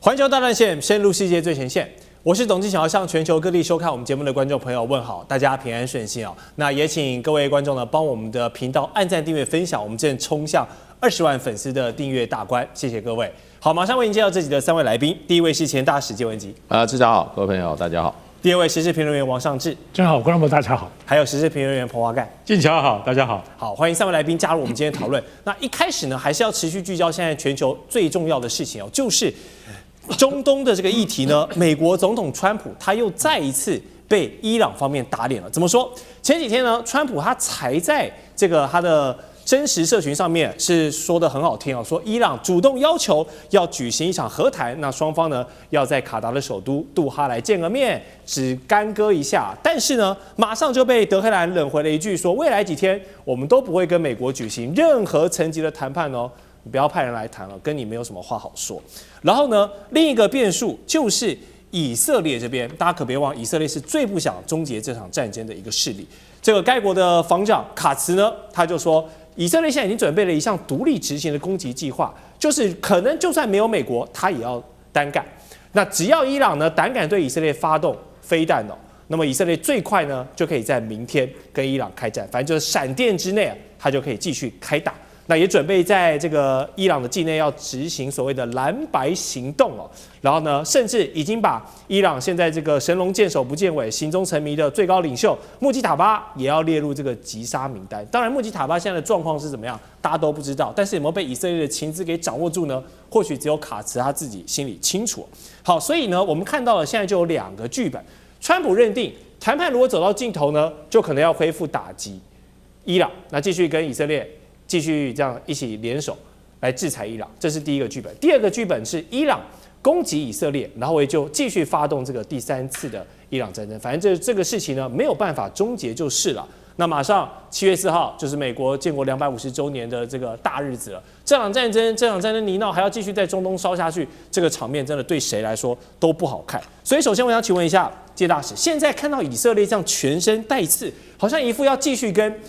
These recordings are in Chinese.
環球大戰線，深入世界最前線。我是董志祥，向全球各地收看我們節目的觀眾朋友問好，大家平安順心哦。那也請各位觀眾呢，幫我們的頻道按讚、訂閱、分享，我們正衝向20萬粉絲的訂閱大關，謝謝各位。好，馬上為您介紹這集的3位來賓。第一位是前大使謝文吉，志祥好，各位朋友大家好。第二位時事評論員王尚志，正好，觀眾朋友大家好。還有時事評論員彭華蓋，靜喬好，大家好。好，歡迎3位來賓加入我們今天的討論。那一開始呢，還是要持續聚焦現在全球最重要的事情哦，就是中東的這個議題呢，美國總統川普他又再一次被伊朗方面打臉了。怎麼說？前幾天呢，川普他才在这個他的真實社群上面是說得很好聽啊，說伊朗主動要求要舉行一場和談，那雙方呢要在卡達的首都杜哈來見個面，只干戈一下。但是呢，馬上就被德黑蘭冷回了一句說，未來幾天我們都不會跟美國舉行任何層級的談判哦。你不要派人來談了，跟你沒有什麼話好說。然後呢，另一個變數就是以色列這邊，大家可別忘，以色列是最不想終結這場戰爭的一個勢力。這個該國的防長卡茨呢，他就說，以色列現在已經準備了一項獨立執行的攻擊計劃，就是可能就算沒有美國，他也要單幹。那只要伊朗呢膽敢對以色列發動飛彈哦，那麼以色列最快呢就可以在明天跟伊朗開戰，反正就是閃電之內他就可以繼續開打。那也準備在這個伊朗的境內要執行所謂的藍白行動哦，然後呢，甚至已經把伊朗現在這個神龍見首不見尾、行蹤成謎的最高領袖穆吉塔巴也要列入這個擊殺名單。當然，穆吉塔巴現在的狀況是怎麼樣，大家都不知道。但是有沒有被以色列的情資給掌握住呢？或許只有卡茨他自己心裡清楚。好，所以呢，我們看到了現在就有2個劇本。川普認定談判如果走到盡頭呢，就可能要恢復打擊伊朗，那繼續跟以色列繼續這樣一起聯手來制裁伊朗，這是第一個劇本。第二個劇本是伊朗攻擊以色列，然後也就繼續發動這個第3次的伊朗戰爭。反正這個事情呢，沒有辦法終結就是了。那馬上7月4號就是美國建國250週年的這個大日子了。這場戰爭泥淖還要繼續在中東燒下去，這個場面真的對誰來說都不好看。所以首先我想請問一下謝大使，現在看到以色列這樣全身帶刺，好像一副要繼續跟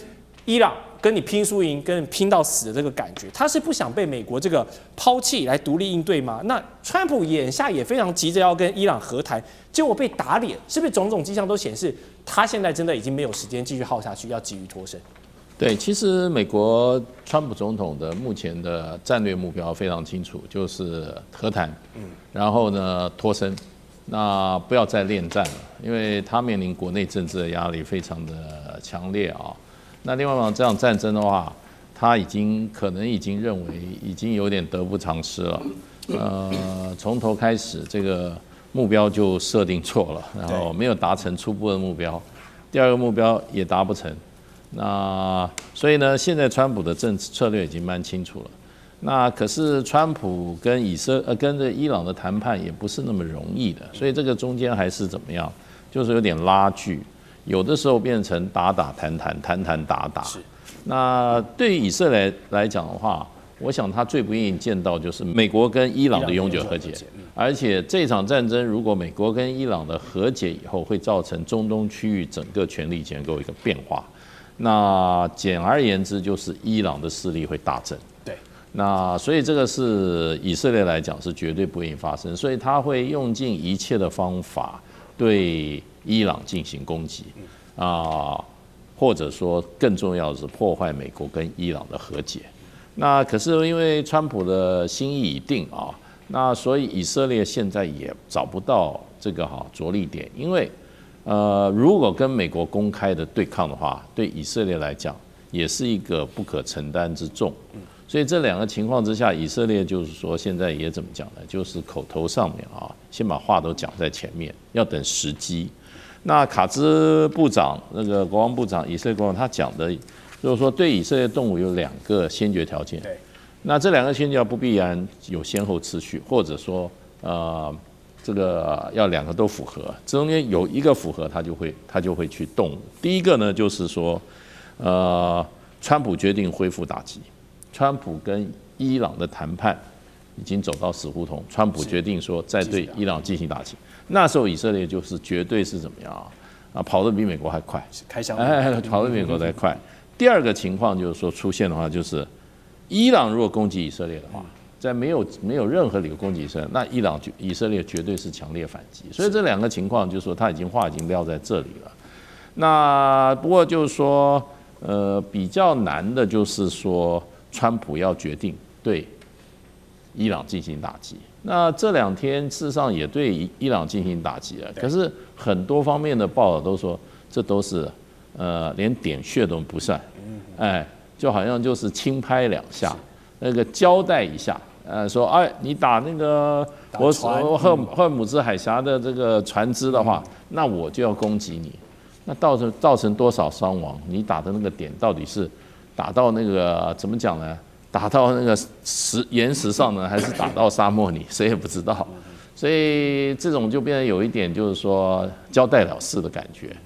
伊朗跟你拼輸贏，跟你拼到死的這個感覺，他是不想被美國這個拋棄來獨立應對嗎？那川普眼下也非常急着要跟伊朗和談，結果被打臉，是不是種種跡象都顯示他現在真的已經沒有時間繼續耗下去，要急於脫身？對，其實美國川普總統的目前的戰略目標非常清楚，就是和談，然後呢脫身，那不要再戀戰了，因為他面臨國內政治的壓力非常的強烈啊。那另外講，這場戰爭的話，他可能已經認為已經有點得不償失了。從頭開始這個目標就設定錯了，然後沒有達成初步的目標，第2個目標也達不成。那所以呢，現在川普的政治策略已經蠻清楚了。那可是川普跟跟着伊朗的談判也不是那麼容易的，所以這個中間還是怎麼樣，就是有點拉鋸。有的時候變成打打談談，談談打打。那對於以色列來講的話，我想他最不願意見到就是美國跟伊朗的永久和解。而且這場戰爭如果美國跟伊朗的和解以後，會造成中東區域整個權力結構一個變化。那簡而言之，就是伊朗的勢力會大振。對。那所以這個是以色列來講是絕對不願意發生，所以他會用盡一切的方法對伊朗進行攻擊或者說更重要的是破壞美國跟伊朗的和解。那可是因為川普的心意已定啊，那所以以色列現在也找不到這個着力點，因為如果跟美國公開的對抗的話，對以色列來講也是一個不可承擔之重。所以這2個情況之下，以色列就是說現在也怎麼講呢？就是口頭上面先把話都講在前面，要等時機。那卡茲部長，那個國防部長，以色列國防，他講的就是說，對以色列動武有2個先決條件。那這2個先決條件不必然有先後次序，或者說這個要2個都符合，中間有一個符合，他就會去動武。第一個呢，就是說川普決定恢復打擊，川普跟伊朗的談判已經走到死胡同，川普決定說再對伊朗進行打擊。那時候以色列就是絕對是怎麼樣跑得比美國還快，開槍，跑得比美國還快。第2個情況就是說出現的話，就是伊朗如果攻擊以色列的話，在沒有任何理由攻擊以色列，那以色列絕對是強烈反擊。所以這兩個情況就是說，他話已經撂在這裡了。那不過就是說，比較難的就是說，川普要決定對伊朗進行打擊。那這2天事實上也對伊朗進行打擊了，可是很多方面的報道都說，這都是連點穴都不算，就好像就是輕拍2下，那個交代一下，說哎，你打那個赫爾姆茲海峽的這個船只的話，那我就要攻擊你，那造成多少傷亡？你打的那個點到底是打到那個怎麼講呢？打到那個岩石上呢，還是打到沙漠裡？誰也不知道。所以這種就變得有一點就是說交代了事的感覺。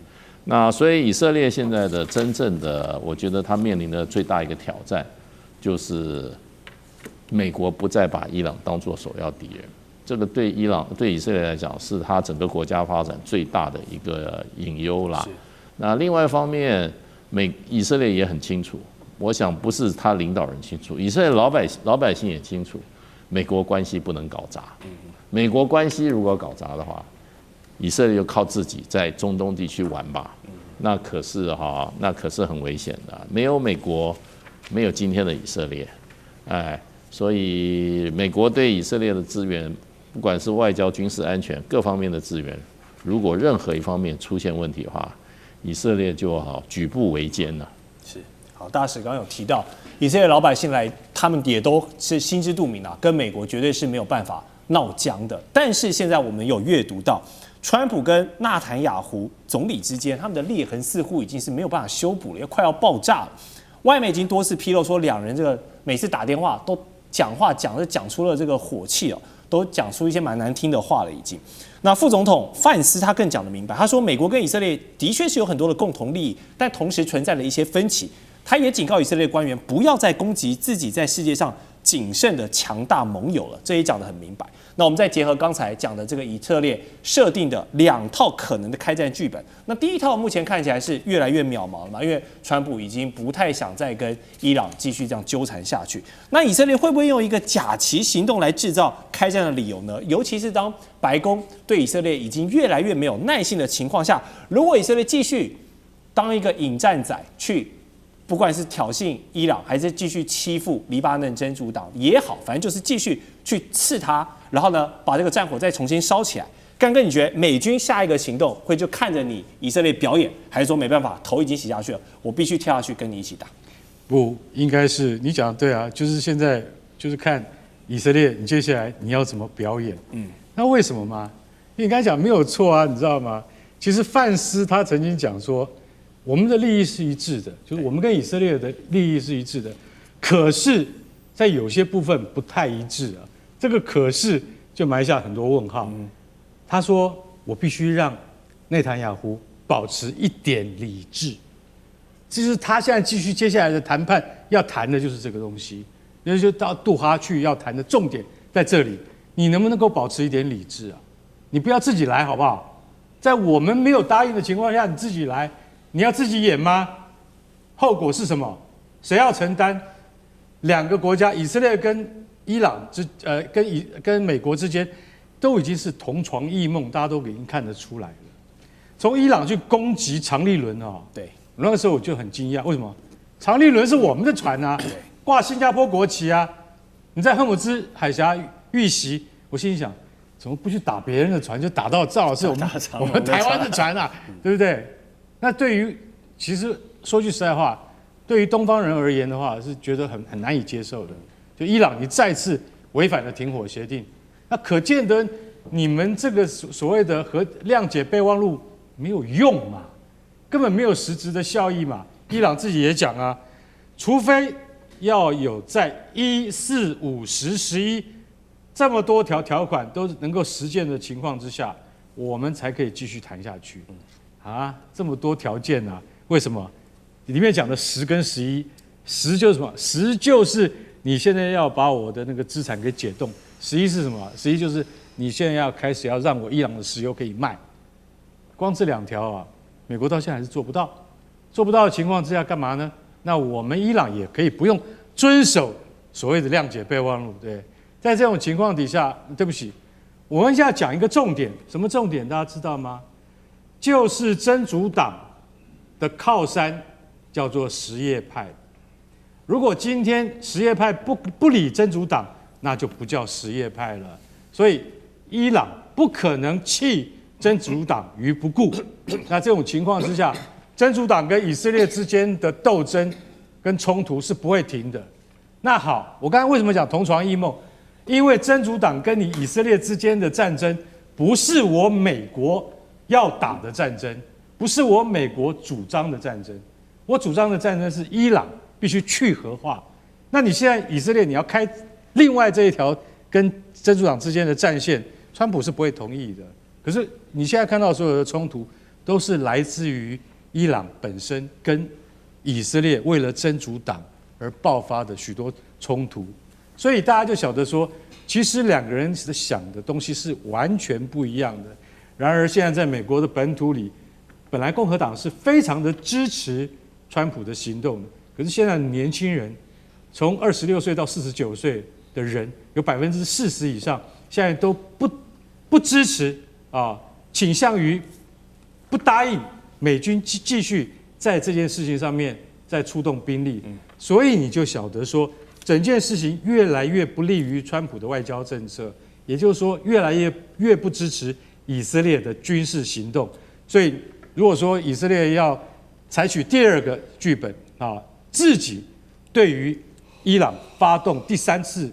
那所以以色列現在的真正的，我覺得他面臨的最大一個挑戰，就是美國不再把伊朗當作首要敌人。這個對以色列來講，是他整個國家發展最大的一個隱憂啦。那另外一方面，以色列也很清楚。我想不是他領導人清楚，以色列老百姓也清楚，美國關係不能搞砸。美國關係如果搞砸的話，以色列就靠自己在中東地區玩吧，那可是很危險的。沒有美國，沒有今天的以色列，所以美國對以色列的資源，不管是外交、軍事、安全各方面的資源，如果任何一方面出現問題的話，以色列就舉步維艱了。好，大使剛剛有提到，以色列老百姓來，他們也都是心知肚明啊，跟美國絕對是沒有辦法鬧僵的。但是現在我們有閱讀到，川普跟納坦雅胡總理之間，他們的裂痕似乎已經是沒有辦法修補了，快要爆炸了。外媒已經多次披露說，兩人這個每次打電話都講出了這個火氣哦，都講出一些蠻難聽的話了已經。那副總統范斯他更講得明白，他說美國跟以色列的確是有很多的共同利益，但同時存在了一些分歧。他也警告以色列官員不要再攻擊自己在世界上僅剩的强大盟友了，這也講得很明白。那我們再結合剛才講的這個以色列設定的2套可能的開戰劇本，那第一套目前看起來是越來越渺茫了嘛，因為川普已經不太想再跟伊朗繼續這樣糾纏下去。那以色列會不會用一個假旗行動來制造開戰的理由呢？尤其是當白宮對以色列已經越來越沒有耐性的情況下，如果以色列繼續當一個引戰仔去，不管是挑釁伊朗，還是繼續欺負黎巴嫩真主黨也好，反正就是繼續去刺他，然後呢，把這個戰火再重新燒起來。幹哥，你覺得美軍下一個行動會就看着你以色列表演，還是說沒辦法，頭已經洗下去了，我必須跳下去跟你一起打？不，應該是你講的對啊，就是現在就是看以色列，你接下來你要怎麼表演？那為什麼嗎？因为你剛才講沒有錯啊，你知道嗎？其實范斯他曾經講說，我們的利益是一致的，就是我們跟以色列的利益是一致的，可是，在有些部分不太一致啊。這個可是就埋下很多問號。他說：“我必須讓內塔尼亞胡保持一點理智。”這就是他現在繼續接下來的談判要談的就是這個東西，也就是到杜哈去要談的重點在這裡。你能不能夠保持一點理智啊？你不要自己來好不好？在我們沒有答應的情況下，你自己來。你要自己演嗎？後果是什麼？誰要承擔？兩個國家，以色列跟伊朗跟美國之間，都已經是同床異夢，大家都已經看得出來了。從伊朗去攻擊長立輪啊，對，那個時候我就很驚訝，為什麼？長立輪是我們的船啊，掛新加坡國旗啊，你在赫姆茲海峽遇襲，我心裡想，怎麼不去打別人的船，就打到正好是我們台灣的船啊，對不對？那對於其實說句實在話，對於東方人而言的話，是覺得很難以接受的。就伊朗你再次違反了停火協定，那可見得你們這個所謂的諒解備忘錄沒有用嘛，根本沒有實質的效益嘛。伊朗自己也講啊，除非要有在1、4、5、10、11這麼多條條款都能夠實踐的情況之下，我們才可以繼續談下去。啊，這麼多條件啊？為什麼？裡面講的10跟11，10就是什麼？10就是你現在要把我的那個資產給解凍，11是什麼？11就是你現在要開始要讓我伊朗的石油可以賣。光這2條啊，美國到現在還是做不到。做不到的情況之下，幹嘛呢？那我們伊朗也可以不用遵守所謂的諒解備忘錄，對？在這種情況底下，對不起，我們現在講一個重點，什麼重點？大家知道嗎？就是真主黨的靠山叫做什葉派。如果今天什葉派不理真主黨，那就不叫什葉派了。所以伊朗不可能棄真主黨於不顧。那這種情況之下，真主黨跟以色列之間的鬥爭跟衝突是不會停的。那好，我剛才為什麼講同床異夢？因為真主黨跟你以色列之間的戰爭，不是我美國要打的戰爭，不是我美國主張的戰爭。我主張的戰爭是伊朗必須去核化。那你现在以色列你要開另外這一條跟真主黨之間的戰線，川普是不會同意的。可是你現在看到所有的衝突，都是來自於伊朗本身跟以色列為了真主黨而爆發的許多衝突。所以大家就曉得說，其實兩個人想的東西是完全不一樣的。然而現在在美國的本土裡，本來共和黨是非常的支持川普的行動的，可是現在的年輕人，從26歲到49歲的人，有40%以上現在都不支持啊，傾向於不答應美軍繼續在這件事情上面再出動兵力。所以你就曉得說，整件事情越來越不利於川普的外交政策，也就是說，越來越不支持以色列的軍事行動。所以，如果說以色列要採取第二個劇本啊，自己對於伊朗發動第3次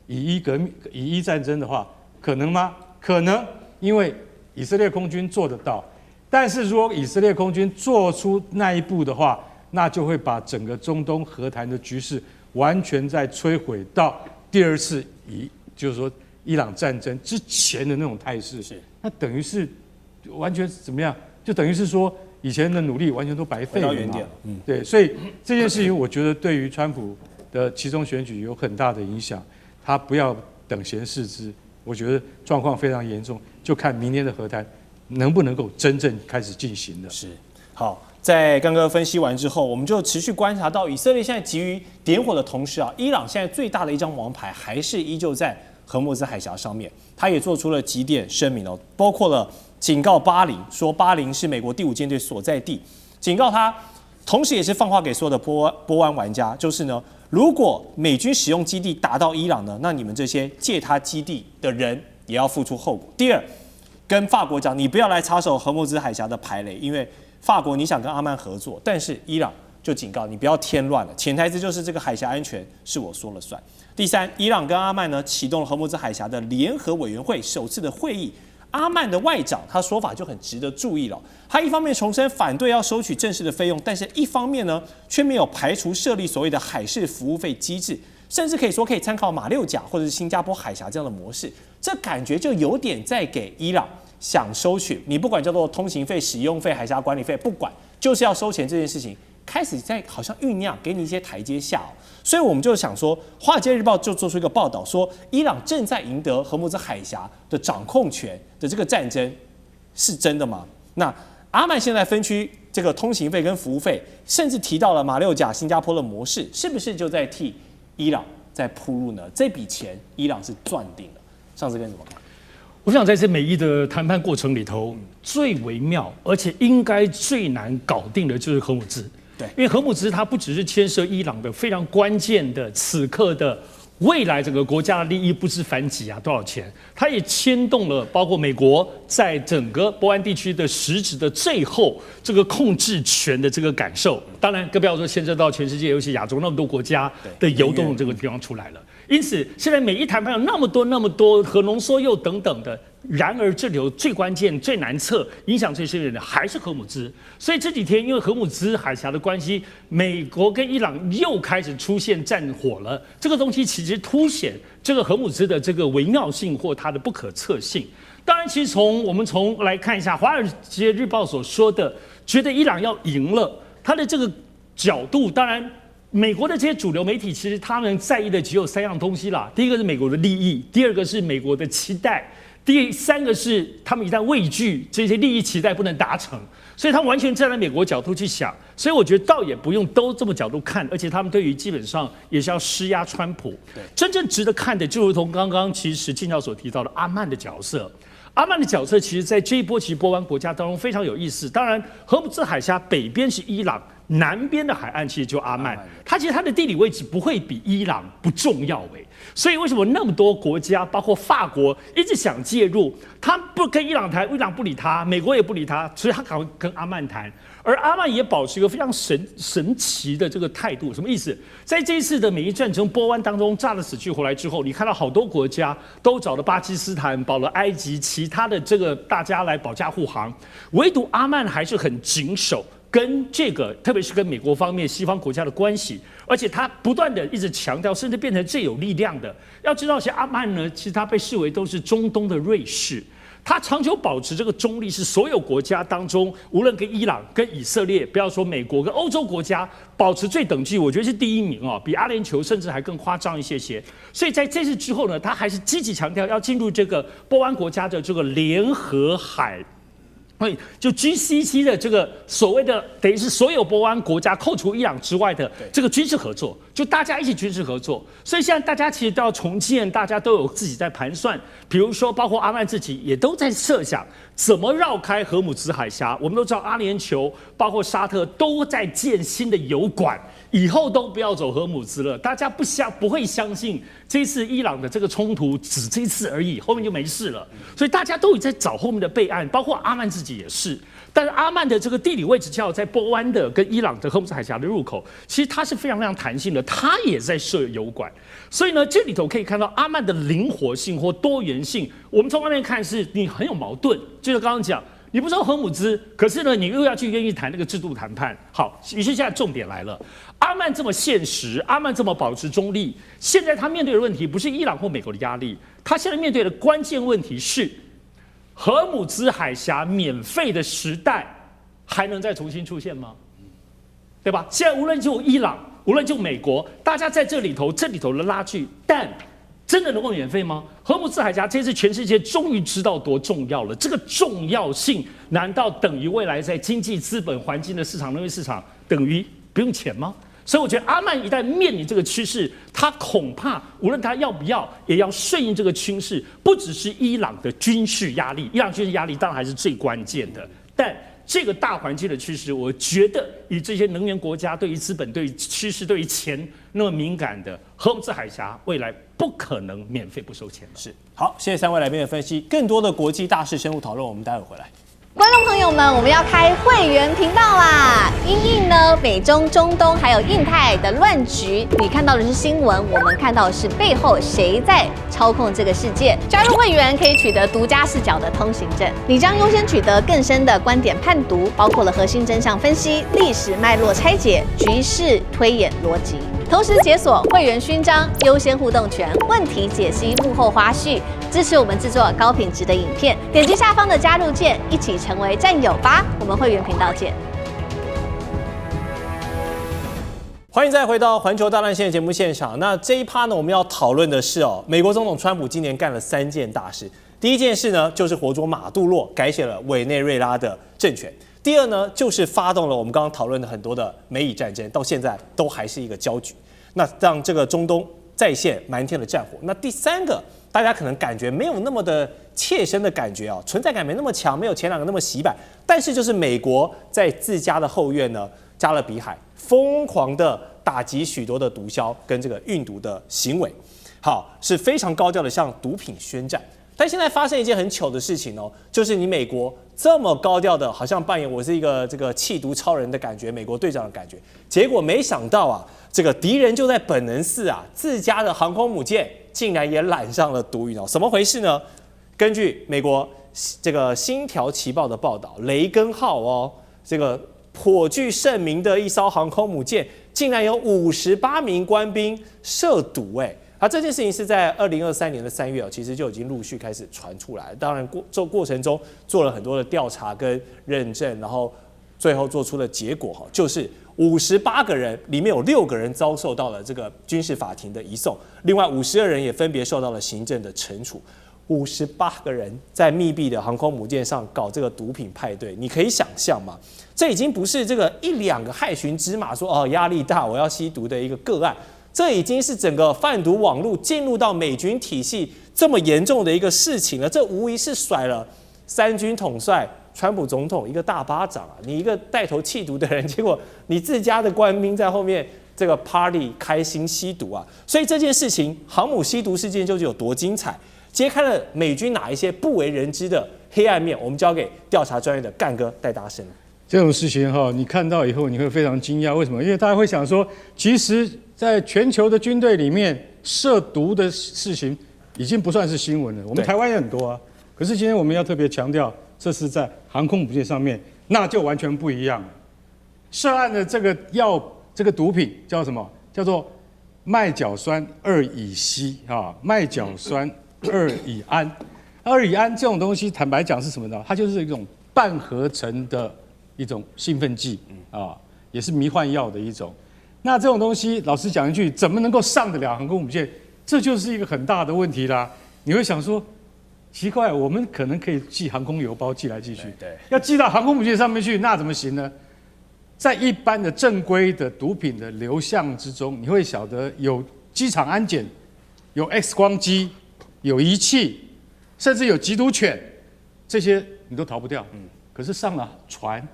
以伊戰爭的話，可能嗎？可能，因為以色列空軍做得到。但是如果以色列空軍做出那一步的話，那就會把整個中東和談的局勢完全在摧毀到第2次就是說伊朗戰爭之前的那種態勢。那等於是完全怎麼樣？就等於是說以前的努力完全都白費了嘛。對，所以這件事情我覺得對於川普的期中選舉有很大的影響。他不要等閒視之，我覺得狀況非常嚴重，就看明年的和談能不能夠真正開始進行了。是，好。在剛剛分析完之後，我們就持續觀察到以色列現在急於點火的同時啊，伊朗現在最大的一張王牌還是依舊在荷姆茲海峽上面。他也做出了幾點聲明哦，包括了警告巴林，說巴林是美國第5艦隊所在地，警告他，同時也是放話給所有的波灣玩家，就是呢，如果美軍使用基地打到伊朗呢，那你們這些借他基地的人也要付出後果。第二，跟法國講，你不要來插手荷姆茲海峽的排雷，因為法國你想跟阿曼合作，但是伊朗就警告你不要添亂了，潛台詞就是這個海峽安全是我說了算。第三，伊朗跟阿曼呢啟動了荷姆茲海峽的聯合委員會首次的會議，阿曼的外長他說法就很值得注意了，他一方面重申反對要收取正式的費用，但是一方面呢卻沒有排除設立所謂的海事服務費機制，甚至可以說可以參考馬六甲或者是新加坡海峽這樣的模式，這感覺就有點在給伊朗想收取你不管叫做通行費、使用費、海峽管理費，不管就是要收錢这件事情，開始在好像醞釀，給你一些台階下哦。所以我們就想說，《華爾街日報》就做出一個報道，說伊朗正在贏得荷姆茲海峽的掌控權的這個戰爭，是真的嗎？那阿曼現在分區這個通行費跟服務費，甚至提到了馬六甲、新加坡的模式，是不是就在替伊朗在鋪路呢？這筆錢伊朗是賺定了。上次跟怎麼看？我想在這美伊的談判過程裡頭，最微妙而且應該最難搞定的就是荷姆茲。對，因為荷姆茲它不只是牽涉伊朗的非常關鍵的此刻的未來整個國家的利益不知凡幾啊多少錢，它也牽動了包括美國在整個波灣地區的實質的最後這個控制權的這個感受。當然更不要說牽涉到全世界，尤其亞洲那麼多國家的游動的這個地方出來了。因此，現在美伊談判有那麼多核濃縮鈾等等的，然而這裡有最關鍵、最難測、影響最深遠的還是荷姆茲。所以這幾天因為荷姆茲海峽的關係，美國跟伊朗又開始出現戰火了。這個東西其實凸顯這個荷姆茲的這個微妙性或它的不可測性。當然，其實我們來看一下《華爾街日報》所說的，覺得伊朗要贏了，它的這個角度，當然。美國的這些主流媒體，其實他們在意的只有3樣東西啦。第一個是美國的利益，第二個是美國的期待，第三個是他們一旦畏懼這些利益期待不能達成，所以他們完全站在美國角度去想。所以我覺得倒也不用都這麼角度看，而且他們對於基本上也是要施壓川普。真正值得看的，就如同剛剛其實敬教所提到的阿曼的角色。阿曼的角色其實在這一波其實波灣國家當中非常有意思。當然，荷姆茲海峽北邊是伊朗，南邊的海岸其實就阿曼。它其實它的地理位置不會比伊朗不重要所以為什麼那麼多國家，包括法國，一直想介入？他不跟伊朗談，伊朗不理他，美國也不理他，所以他趕快跟阿曼談。而阿曼也保持一個非常神奇的這個態度，什麼意思？在這一次的美伊戰爭波灣當中炸得死去活來之後，你看到好多國家都找了巴基斯坦、保了埃及，其他的这個大家來保駕護航，唯獨阿曼還是很謹守跟這個，特別是跟美國方面、西方國家的關係，而且他不斷的一直強調，甚至變成最有力量的。要知道，像阿曼呢，其實他被視為都是中東的瑞士。他長久保持這個中立，是所有國家當中，無論跟伊朗、跟以色列，不要說美國跟歐洲國家，保持最等級，我覺得是第一名哦，比阿聯酋甚至還更誇張一些些。所以在這次之後呢，他還是積極強調要進入這個波灣國家的這個聯合海。就 GCC 的這個所謂的，等於是所有波灣國家扣除伊朗之外的這個軍事合作，就大家一起軍事合作。所以現在大家其實都要重建，大家都有自己在盤算。比如說，包括阿曼自己也都在設想怎麼繞開荷姆茲海峽。我們都知道，阿聯酋包括沙特都在建新的油管，以後都不要走荷姆茲了。大家不會相信這次伊朗的這個衝突只這一次而已，後面就沒事了。所以大家都在找後面的備案，包括阿曼自己也是。但是阿曼的這個地理位置恰好在波灣的跟伊朗的荷姆茲海峽的入口，其實它是非常非常彈性的，它也在設油管。所以呢，這裡頭可以看到阿曼的靈活性或多元性。我們從外面看是你很有矛盾，就是剛剛講，你不知道荷姆茲，可是呢，你又要去願意談那個制度談判。好，於是現在重點來了，阿曼這麼現實，阿曼這麼保持中立，現在他面對的問題不是伊朗或美國的壓力，他現在面對的關鍵問題是，荷姆茲海峽免費的時代還能再重新出現嗎？對吧？現在無論就伊朗，無論就美國，大家在這裡頭的拉鋸，但真的能夠免費嗎？荷姆茲海峽這次全世界終於知道多重要了，這個重要性難道等於未來在經濟資本環境的市場、能源市場等於不用錢嗎？所以我覺得阿曼一旦面臨這個趨勢，他恐怕無論他要不要，也要順應這個趨勢。不只是伊朗的軍事壓力，伊朗軍事壓力當然還是最關鍵的。但這個大環境的趨勢，我覺得以這些能源國家對於資本、對於趨勢、對於錢那麼敏感的荷姆茲海峽，未來不可能免費不收錢。是，好，謝謝三位來賓的分析。更多的國際大事深入討論，我們待會回來。觀眾朋友們，我們要開會員頻道啦！因應呢美中、中東還有印太的亂局，你看到的是新聞，我們看到的是背後誰在操控這個世界。加入會員可以取得獨家視角的通行證，你將優先取得更深的觀點判讀，包括了核心真相分析、歷史脈絡拆解、局勢推演邏輯。同時解鎖會員勳章、優先互動權、問題解析、幕後花絮，支持我們制作高品質的影片。點擊下方的加入鍵，一起成為戰友吧！我們會員頻道見。歡迎再回到環球大亂線節目現場。那這一趴呢，我們要討論的是美國總統川普今年幹了3件大事。第一件事呢，就是活捉馬杜洛，改寫了委內瑞拉的政權。第二呢，就是發動了我們剛剛討論的很多的美以戰爭，到現在都還是一個焦局。那讓這個中東再現漫天的戰火。那第三個，大家可能感覺沒有那麼的切身的感覺存在感沒那麼強，沒有前2個那麼洗版。但是就是美國在自家的後院呢，加勒比海瘋狂的打擊許多的毒梟跟這個運毒的行為，好，是非常高調的向毒品宣戰。但現在發生一件很糗的事情就是你美國這麼高調的，好像扮演我是一個這個緝毒超人的感覺，美國隊長的感覺，結果沒想到這個敵人就在本能寺自家的航空母艦竟然也染上了毒癮怎麼回事呢？根據美國這個《星條旗報》的報道，雷根號這個頗具盛名的一艘航空母艦，竟然有58名官兵涉毒这件事情是在2023年的3月其實就已經陸續開始傳出來。當然過程中做了很多的調查跟認證，然後最後做出的結果就是58個人裡面有6個人遭受到了這個軍事法庭的移送，另外52人也分別受到了行政的懲處。58個人在密閉的航空母艦上搞這個毒品派對，你可以想象嗎？這已經不是這個1-2個害群之馬說壓力大我要吸毒的一個個案，這已經是整個販毒網絡進入到美軍體系這麼嚴重的一個事情了。這無疑是甩了三軍統帥川普總統一個大巴掌啊！你一個帶頭緝毒的人，結果你自家的官兵在後面這個 party 開心吸毒啊！所以這件事情，航母吸毒事件究竟有多精彩？揭開了美軍哪一些不為人知的黑暗面？我們交給調查專業的幹哥帶大家深入。這種事情哈，你看到以後你會非常驚訝，為什麼？因為大家會想說，其實在全球的軍隊裡面，涉毒的事情已經不算是新聞了。我們台灣也很多啊，可是今天我們要特別強調，這是在航空母艦上面，那就完全不一樣了。涉案的這個毒品叫什麼？叫做麥角酸2乙烯啊，麥角酸2乙胺。2乙胺這種東西，坦白講是什麼呢？它就是一種半合成的一種興奮劑啊，也是迷幻藥的一種。那這種東西，老實講一句，怎麼能夠上得了航空母艦？這就是一個很大的問題啦。你會想說，奇怪，我們可能可以寄航空郵包寄來寄去，对，要寄到航空母艦上面去，那怎麼行呢？在一般的正規的毒品的流向之中，你会曉得有機場安檢，有 X 光機，有儀器，甚至有緝毒犬，這些你都逃不掉。可是上了船，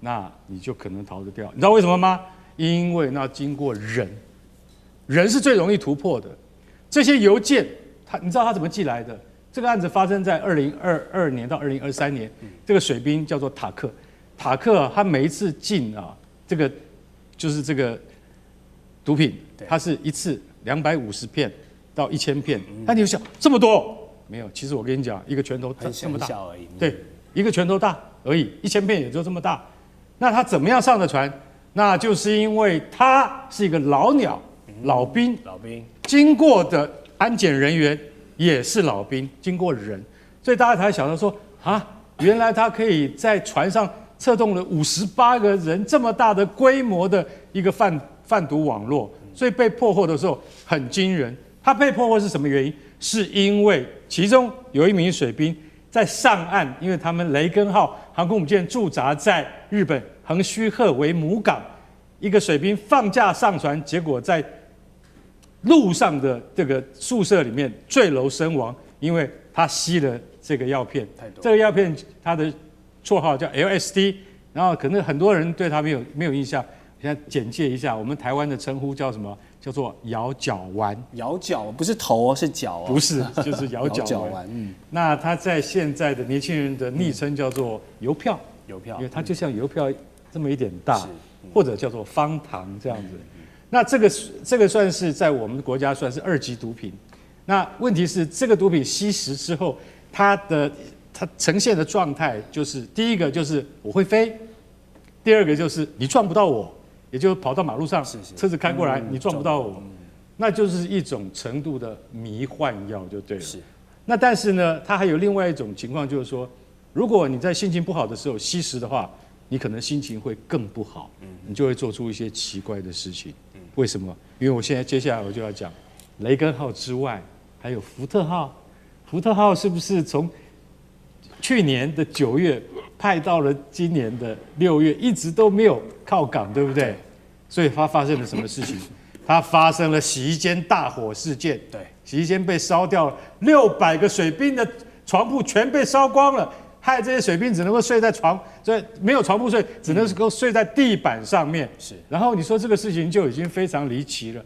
那你就可能逃得掉。你知道為什麼嗎？因為那經過人，人是最容易突破的。這些郵件，你知道他怎麼寄來的？這個案子發生在2022年到2023年，這個水兵叫做塔克。塔克他每一次進這個就是這個毒品，他是一次250片到1000片。那你就想這麼多？沒有，其實我跟你講，一個拳頭這麼大而已。對，一個拳頭大而已，1000片也就這麼大。那他怎麼樣上的船？那就是因為他是一個老鳥、老兵，經過的安檢人員也是老兵，經過人，所以大家才想到說原來他可以在船上策動了58個人，這麼大的規模的一個販毒網絡，所以被破獲的時候很驚人。他被破獲是什麼原因？是因為其中有一名水兵在上岸，因為他們雷根號航空母艦駐紮在日本橫須賀為母港，一個水兵放假上船，結果在路上的這個宿舍裡面墜樓身亡，因為他吸了這個藥片。這個藥片它的綽號叫 LSD， 然後可能很多人對他沒有印象。現在簡介一下，我們台灣的稱呼叫什麼？叫做搖腳丸。搖腳不是頭哦，是腳哦。不是，就是搖腳丸。那他在現在的年輕人的昵稱叫做郵票，因為它就像郵票這麼一點大，或者叫做方糖這樣子。那這個算是在我們國家算是2級毒品。那問題是這個毒品吸食之後，它呈現的狀態就是第一個就是我會飛，第二個就是你撞不到我，也就是跑到馬路上，車子開過來你撞不到我，那就是一種程度的迷幻藥就對了。那但是呢，它還有另外一種情況，就是說，如果你在心情不好的時候吸食的話，你可能心情會更不好，你就會做出一些奇怪的事情。為什麼？因為我現在接下來我就要講雷根號之外，還有福特號。福特號是不是從去年的9月派到了今年的6月，一直都沒有靠港，對不對？所以它發生了什麼事情？它發生了洗衣間大火事件。对，洗衣間被燒掉了，600個水兵的床鋪全被燒光了，害這些水兵只能夠睡在所以沒有床鋪睡，只能夠睡在地板上面。是，然後你說這個事情就已經非常離奇了，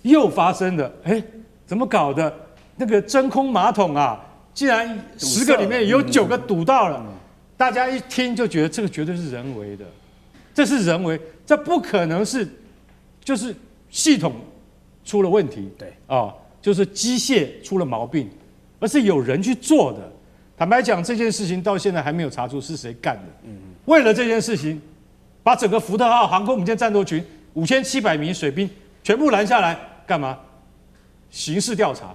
又發生了，怎麼搞的？那個真空馬桶竟然10個裡面有9個堵到了，大家一聽就覺得這個絕對是人為的，這是人為，這不可能是就是系統出了問題，對就是機械出了毛病，而是有人去做的。坦白講，這件事情到現在還沒有查出是誰幹的。為了這件事情，把整個福特號航空母艦戰鬥群5700名水兵全部攔下來，幹嘛？刑事調查。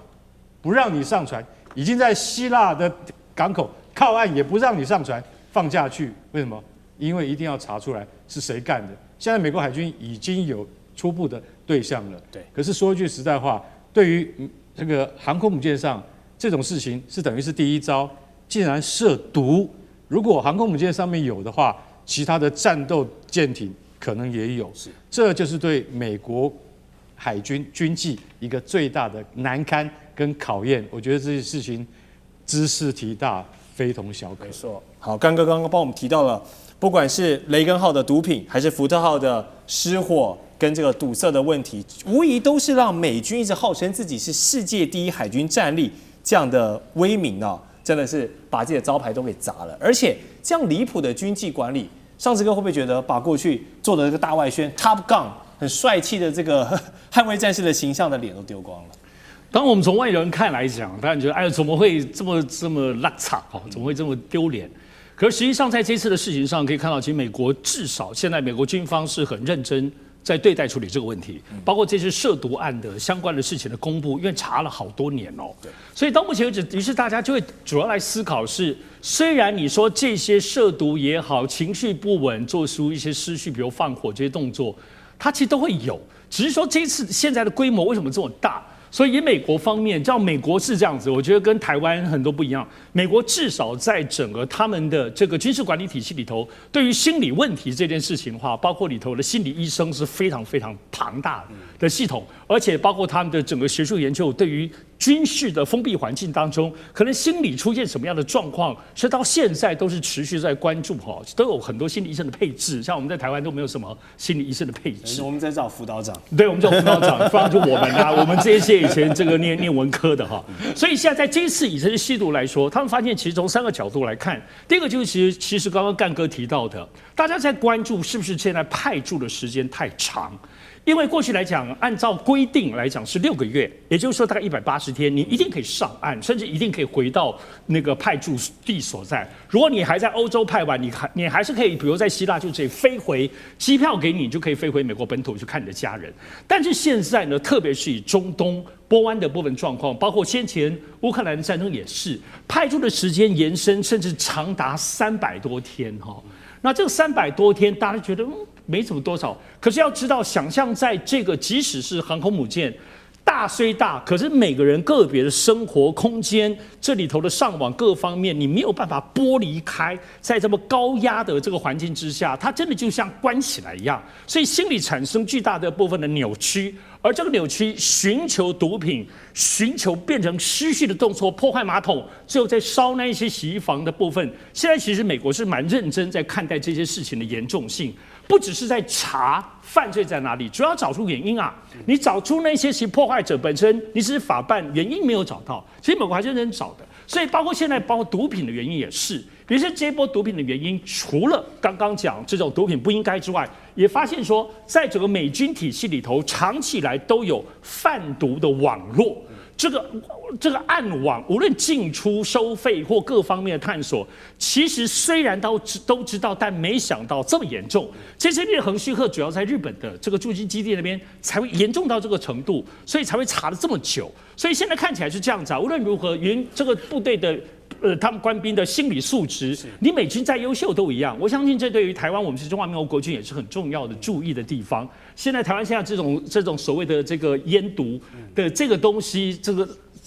不讓你上船，已經在希臘的港口靠岸，也不讓你上船，放下去。為什麼？因為一定要查出來是誰幹的。現在美國海軍已經有初步的對象了。對。可是說一句實在話，對於這個航空母艦上這種事情是等於是第一招，竟然涉毒。如果航空母艦上面有的話，其他的戰鬥艦艇可能也有。這就是對美國海軍軍紀一個最大的難堪跟考驗。我覺得這些事情茲事體大，非同小可。沒錯。好，剛剛幫我們提到了，不管是雷根號的毒品，還是福特號的失火跟这個堵塞的問題，無疑都是讓美軍一直號稱自己是世界第一海軍戰力這樣的威名啊，真的是把自己的招牌都給砸了。而且這樣離譜的軍紀管理，上次哥會不會覺得把過去做的這個大外宣 Top Gun 很帥氣的這個捍衛戰士的形象的臉都丟光了？當我們從外人看來講，當然覺得哎，怎麼會這麼邋遢哦？怎麼會這麼丟臉？可是實際上在這次的事情上可以看到，其實美國至少現在美國軍方是很認真在對待處理這個問題，包括這次涉毒案的相關的事情的公布，因為查了好多年哦，所以到目前為止，於是大家就會主要來思考是，雖然你說這些涉毒也好，情緒不穩，做出一些失序，比如放火這些動作，它其實都會有，只是說這次現在的規模為什麼這麼大？所以以美國方面，像美國是這樣子，我覺得跟台灣很多不一樣。美國至少在整個他們的這個軍事管理體系裡頭，對於心理問題這件事情的話，包括裡頭的心理醫生是非常非常龐大的系統，而且包括他們的整個學術研究，對於軍事的封閉環境當中，可能心理出現什麼樣的狀況，是到現在都是持續在關注哈，都有很多心理醫生的配置。像我們在台灣都沒有什麼心理醫生的配置，我們在找輔導長，對，我們找輔導長，當然就我們啊，我們這些以前這個念文科的哈，所以現在在這一次以色列吸毒來說，他們發現其實從3個角度來看，第一個就是其實剛剛幹哥提到的，大家在關注是不是現在派駐的時間太長。因為過去來講，按照規定來講是6個月，也就是說大概180天，你一定可以上岸，甚至一定可以回到那個派駐地所在。如果你還在歐洲派完，你還是可以，比如在希臘就直接飛回，機票給你就可以飛回美國本土去看你的家人。但是現在呢，特別是以中東波灣的部分狀況，包括先前烏克蘭戰爭也是，派駐的時間延伸甚至長達300多天哈。那這個300多天，大家覺得沒怎麼多少，可是要知道，想象在這個即使是航空母艦，大雖大，可是每個人個別的生活空間，這裡頭的上網各方面，你沒有辦法剝離開，在這麼高壓的這個環境之下，它真的就像關起來一樣，所以心理產生巨大的部分的扭曲。而這個扭曲，尋求毒品，尋求變成失序的動作，破壞馬桶，最後再燒那一些洗衣房的部分。現在其實美國是蠻認真在看待這些事情的嚴重性，不只是在查犯罪在哪裡，主要找出原因啊。你找出那些其破壞者本身，你只是法辦，原因沒有找到，其實美國還是認真找的。所以包括現在包括毒品的原因也是，比如說這波毒品的原因，除了剛剛講這種毒品不應該之外，也發現說，在整個美軍體系裡頭，長期以來都有販毒的網絡。這個暗網，無論進出、收費或各方面的探索，其實雖然都知道，但沒想到這麼嚴重。這些列橫須賀主要在日本的這個駐軍基地那邊才會嚴重到這個程度，所以才會查了這麼久。所以現在看起來是這樣子啊。無論如何，這個部隊的他們官兵的心理素質，你美軍再優秀都一樣。我相信這對於台灣，我們是中華民國國軍也是很重要的注意的地方。現在台灣現在這種所謂的這個煙毒的這個東西，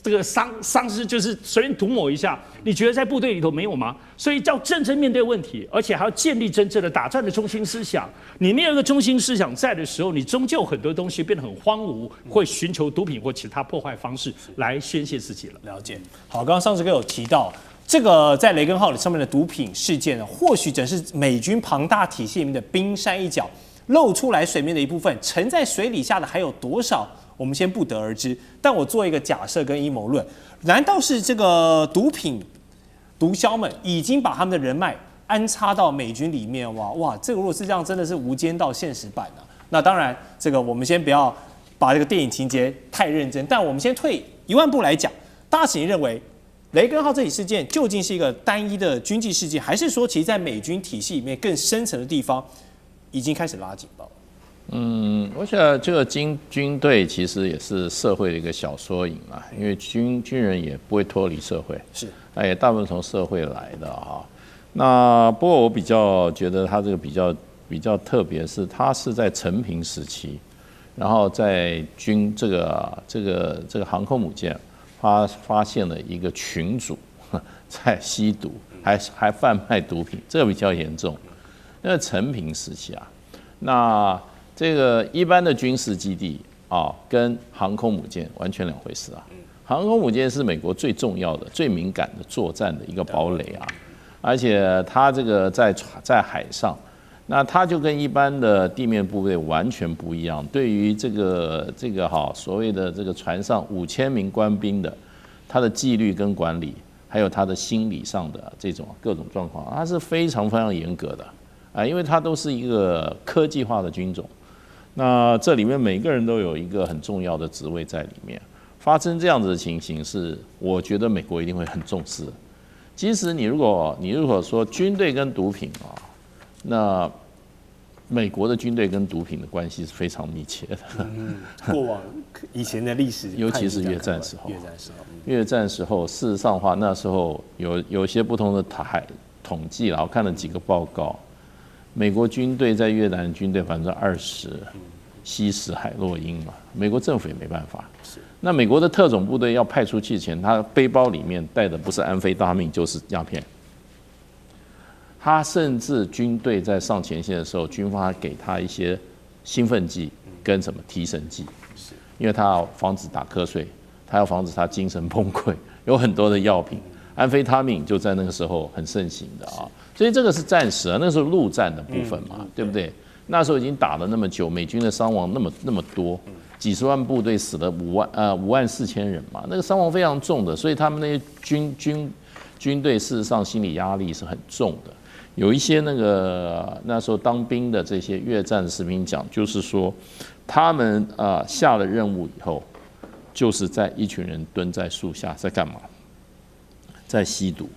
這個喪失就是隨便塗抹一下，你覺得在部隊裡頭沒有嗎？所以要認真面對問題，而且還要建立真正的打仗的中心思想。你沒有一個中心思想在的時候，你終究很多東西變得很荒蕪，會尋求毒品或其他破壞方式來宣洩自己了。了解。好，剛剛上次哥有提到，這個在雷根號上面的毒品事件呢，或許只是美軍龐大體系裡面的冰山一角，露出來水面的一部分，沉在水底下的還有多少？我們先不得而知，但我做一個假設跟陰謀論，難道是這個毒品毒梟們已經把他們的人脈安插到美軍裡面？哇，這個如果是這樣，真的是無間道現實版啊！那當然，這個我們先不要把這個電影情節太認真，但我們先退1萬步來講，大家請認為雷根號這起事件究竟是一個單一的軍紀事件，還是說其實在美軍體系裡面更深層的地方已經開始拉警報？我想這個軍隊其實也是社會的一個小縮影嘛，因為軍人也不會脫離社會，是，也大部分從社會來的哈。那不過我比較覺得他這個比較特別，是他是在承平時期，然後在這個航空母艦發現了一個群主在吸毒，還販賣毒品，這個比較嚴重。那陳平時期啊，那這個一般的軍事基地啊，跟航空母艦完全兩回事啊。航空母艦是美國最重要的、最敏感的作戰的一個堡壘啊，而且它這個在海上。那它就跟一般的地面部隊完全不一樣。对於這個所謂的這個船上5000名官兵的，他的紀律跟管理，還有他的心理上的這種各種狀況，它是非常非常嚴格的啊，因為它都是一個科技化的軍種。那這裡面每個人都有一個很重要的職位在裡面。發生這樣子的情形是，我覺得美國一定會很重視的。即使你如果說軍隊跟毒品啊。那美國的軍隊跟毒品的關係是非常密切的。過往以前的歷史，尤其是越戰時候，越戰時候，事實上的話，那時候有些不同的統計啦，我看了幾個報告，美國軍隊在越南軍隊20%吸食海洛因嘛，美國政府也沒辦法。那美國的特種部队要派出去前，他背包裡面帶的不是安非他命就是鴉片。他甚至軍隊在上前線的時候，軍方還給他一些興奮劑跟什麼提神劑，因為他要防止打瞌睡，他要防止他精神崩潰，有很多的藥品，安非他命就在那個時候很盛行的啊，所以這個是戰時啊，那時候陸戰的部分嘛，對不對？那時候已經打了那麼久，美軍的傷亡那麼多，幾十萬部隊死了54000人嘛，那個傷亡非常重的，所以他們那些軍隊事實上心理壓力是很重的。有一些那時候當兵的這些越戰的士兵講，就是說他們下了任務以後，就是在一群人蹲在樹下在幹嘛？在吸毒。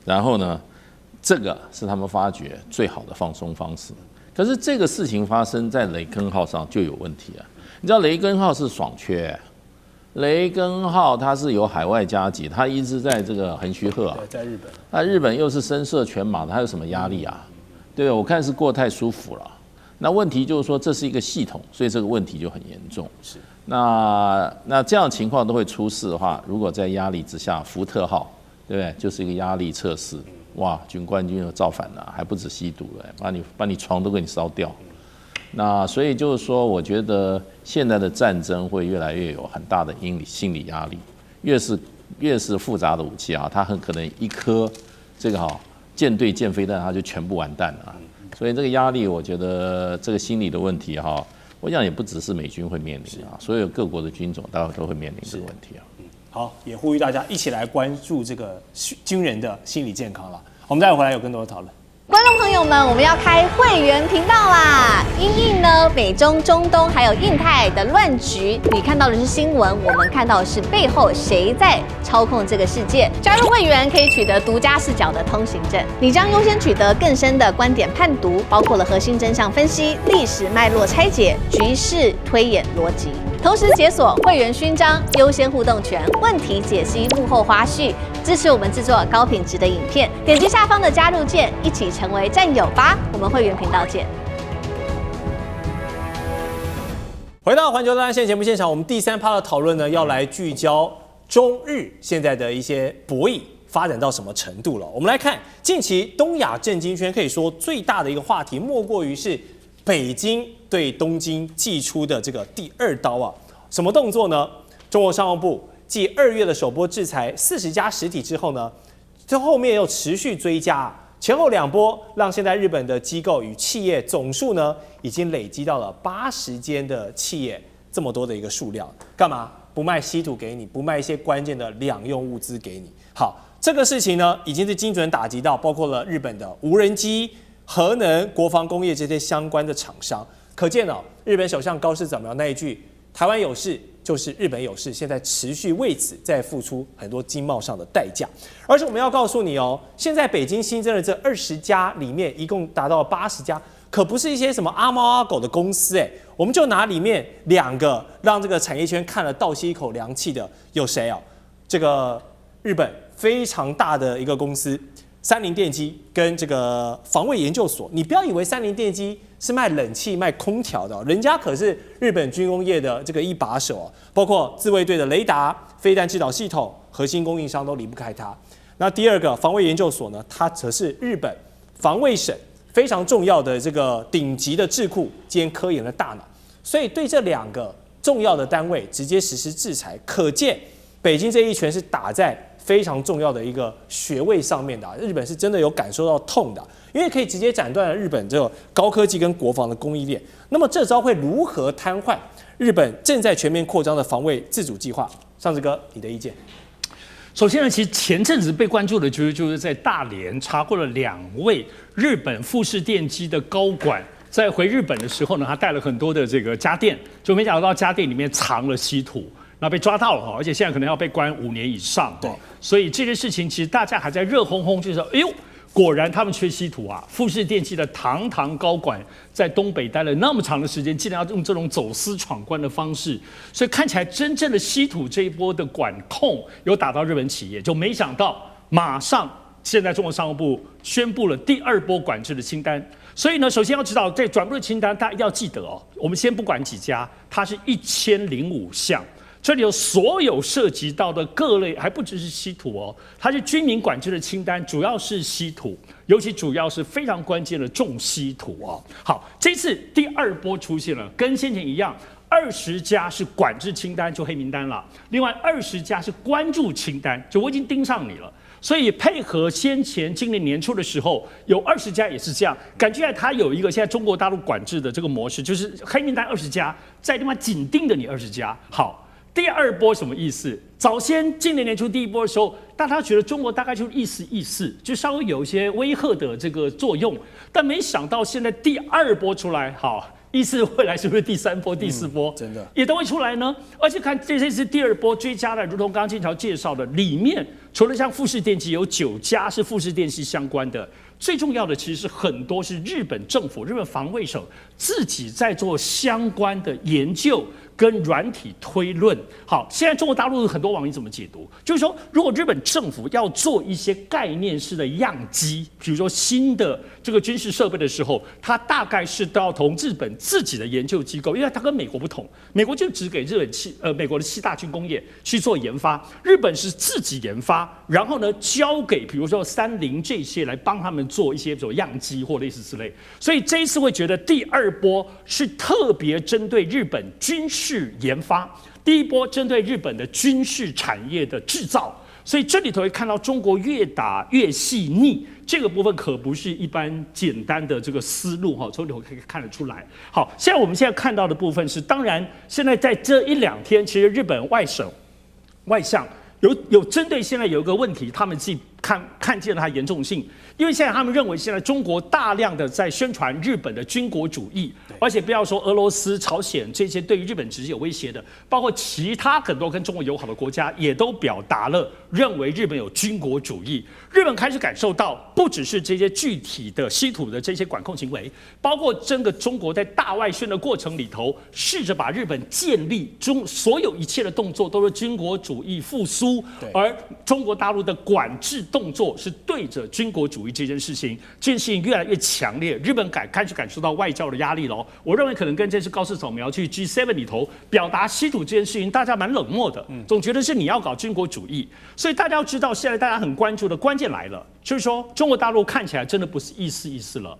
然後呢，這個是他們發覺最好的放鬆方式。可是這個事情發生在雷根號上就有問題了。你知道雷根號是爽缺。雷根號它是有海外加給，它一直在這個橫須賀啊，在日本。那日本又是聲色犬馬的，它有什麼壓力啊？對，我看是過太舒服了。那問題就是說，這是一個系統，所以這個問題就很嚴重。是。那這樣的情況都會出事的話，如果在壓力之下，福特號，對不對？就是一個壓力測試，哇，軍官軍又造反了，還不止吸毒了，把你床都給你燒掉。那所以就是說，我覺得現在的戰爭會越來越有很大的心理壓力，越是複雜的武器啊，它很可能一顆這個艦隊艦飛彈，它就全部完蛋了。所以這個壓力，我覺得這個心理的問題哈，我想也不只是美軍會面臨啊，所有各國的軍種大概都會面臨這個問題啊。好，也呼籲大家一起來關注這個軍人的心理健康了。我們待會回來有更多的討論。觀眾朋友們，我們要開會員頻道啦！因應呢美中、中東還有印太的亂局，你看到的是新聞，我們看到的是背後誰在操控這個世界。加入會員可以取得獨家視角的通行證，你將優先取得更深的觀點判讀，包括了核心真相分析、歷史脈絡拆解、局勢推演邏輯。同時解鎖會員勳章、優先互動權、問題解析、幕後花絮，支持我們制作高品質的影片。點擊下方的加入鍵，一起成為戰友吧！我們會員頻道見。回到環球大戰線節目現場，我們第3趴的討論呢，要來聚焦中日現在的一些博弈發展到什麼程度了。我們來看近期東亞政經圈可以說最大的一個話題，莫過於是北京對東京祭出的這個第2刀啊，什麼動作呢？中國商務部繼2月的首波制裁40家實體之後呢，這後面又持續追加，前後2波，讓現在日本的機構與企業總數呢，已經累積到了80間的企業，這麼多的一個數量。幹嘛？不賣稀土給你，不賣一些關鍵的兩用物資給你。好，這個事情呢，已經是精準打擊到包括了日本的無人機、核能、國防工業這些相關的廠商。可見哦，日本首相高市早苗那一句“台灣有事就是日本有事”，現在持續為此在付出很多經貿上的代價。而且我們要告訴你哦，現在北京新增的這20家裡面，一共達到了80家，可不是一些什麼阿貓阿狗的公司哎。我們就拿裡面2個讓這個產業圈看了倒吸一口涼氣的，有誰哦？這個日本非常大的一個公司。三菱電機跟這個防衛研究所，你不要以為三菱電機是賣冷氣、賣空調的，人家可是日本軍工業的这個一把手，包括自衛隊的雷達、飛彈制導系統、核心供應商都離不開它。那第二個防衛研究所呢，它則是日本防衛省非常重要的這個頂級的智庫兼科研的大腦，所以對這兩個重要的單位直接實施制裁，可見北京這一拳是打在非常重要的一個學位上面的，日本是真的有感受到痛的，因為可以直接斬斷了日本這個高科技跟國防的供應鏈。那麼這招會如何癱瘓日本正在全面擴張的防衛自主計劃？尚志哥，你的意見？首先呢，其實前陣子被關注的就是在大連查獲了2位日本富士電機的高管，在回日本的時候呢，他帶了很多的這個家電，就沒想到家電裡面藏了稀土。然後被抓到了哈，而且現在可能要被關5年以上。對，所以這件事情其實大家還在熱烘烘，就是說，哎呦，果然他們缺稀土啊！富士電機的堂高管在東北待了那麼長的時間，竟然要用這種走私闖關的方式，所以看起來真正的稀土這一波的管控有打到日本企業，就沒想到馬上現在中國商務部宣布了第2波管制的清單。所以呢，首先要知道這轉部的清单，大家要記得哦，我們先不管幾家，它是1005項。這裡有所有涉及到的各類，還不只是稀土哦，它是軍民管制的清單，主要是稀土，尤其主要是非常關鍵的重稀土哦。好，這次第2波出現了，跟先前一樣，20家是管制清單，就黑名單了，另外20家是關注清單，就我已經盯上你了。所以配合先前今年年初的時候，有20家也是這樣，感覺它有一個現在中國大陸管制的這個模式，就是黑名單20家，在另外緊盯着你20家。好。第2波什麼意思？早先今年年初第1波的時候，大家覺得中國大概就是意思，就稍微有一些威嚇的這個作用，但沒想到現在第2波出來，好，意思未來是不是第3波、第4波，真的也都會出來呢？而且看這次第2波追加的，如同剛剛金橋介紹的，裡面除了像富士電機有9家是富士電機相關的。最重要的其實是很多是日本政府、日本防衛省自己在做相關的研究跟軟體推論。好，現在中國大陸很多網民怎麼解讀？就是說，如果日本政府要做一些概念式的樣機，比如說新的這個軍事設備的時候，它大概是都要同日本自己的研究機構，因為它跟美國不同，美國就只給美國的7大軍工業去做研發，日本是自己研發，然後呢交給比如說30這些來幫他們做一些比如樣機或類似之類，所以這一次會覺得第2波是特別針對日本軍事研發，第1波針對日本的軍事產業的製造，所以這裡頭會看到中國越打越細膩，這個部分可不是一般簡單的這個思路哈，從裡頭可以看得出來。好，我們現在看到的部分是，當然現在在這1-2天，其實日本外相有針對現在有一個問題，他們自己看見了它嚴重性，因為現在他們認為現在中國大量的在宣傳日本的軍國主義，而且不要說俄羅斯、朝鮮這些對於日本直接有威脅的，包括其他很多跟中國友好的國家也都表達了認為日本有軍國主義。日本開始感受到，不只是這些具體的稀土的這些管控行為，包括整個中國在大外宣的過程裡頭，試着把日本建立所有一切的動作都是軍國主義復甦，而中國大陸的管制動作是對着軍國主義這件事情越來越強烈，日本開始感受到外交的壓力了。我認為可能跟這次高市早苗去 G7 裡頭表達稀土這件事情，大家蠻冷漠的，總覺得是你要搞軍國主義。所以大家要知道，現在大家很關注的關鍵來了，就是說中國大陸看起來真的不是意思了。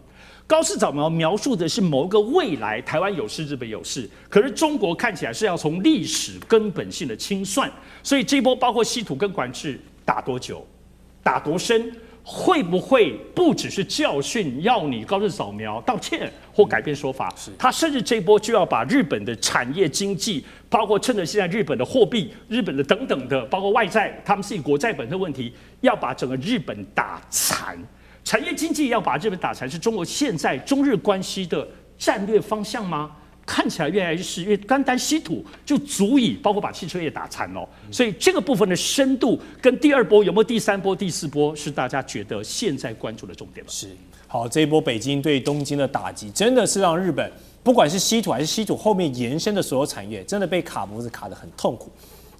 高市早苗描述的是某個未來，台灣有事，日本有事，可是中國看起來是要從歷史根本性的清算。所以這一波包括稀土跟管制打多久，打多深，會不會不只是教訓，要你高市早苗道歉或改變說法？他甚至這一波就要把日本的產業經濟，包括趁着現在日本的貨幣、日本的等等的，包括外債，他們自己國債本身問題，要把整個日本打殘。產業經濟要把日本打殘，是中國現在中日關係的戰略方向嗎？看起來越來越是，因為單單稀土就足以包括把汽車業打殘了。所以這個部分的深度跟第2波有沒有第3波、第4波，是大家覺得現在關注的重點了。是，好，這一波北京對東京的打擊，真的是讓日本不管是稀土還是稀土後面延伸的所有產業，真的被卡脖子卡得很痛苦。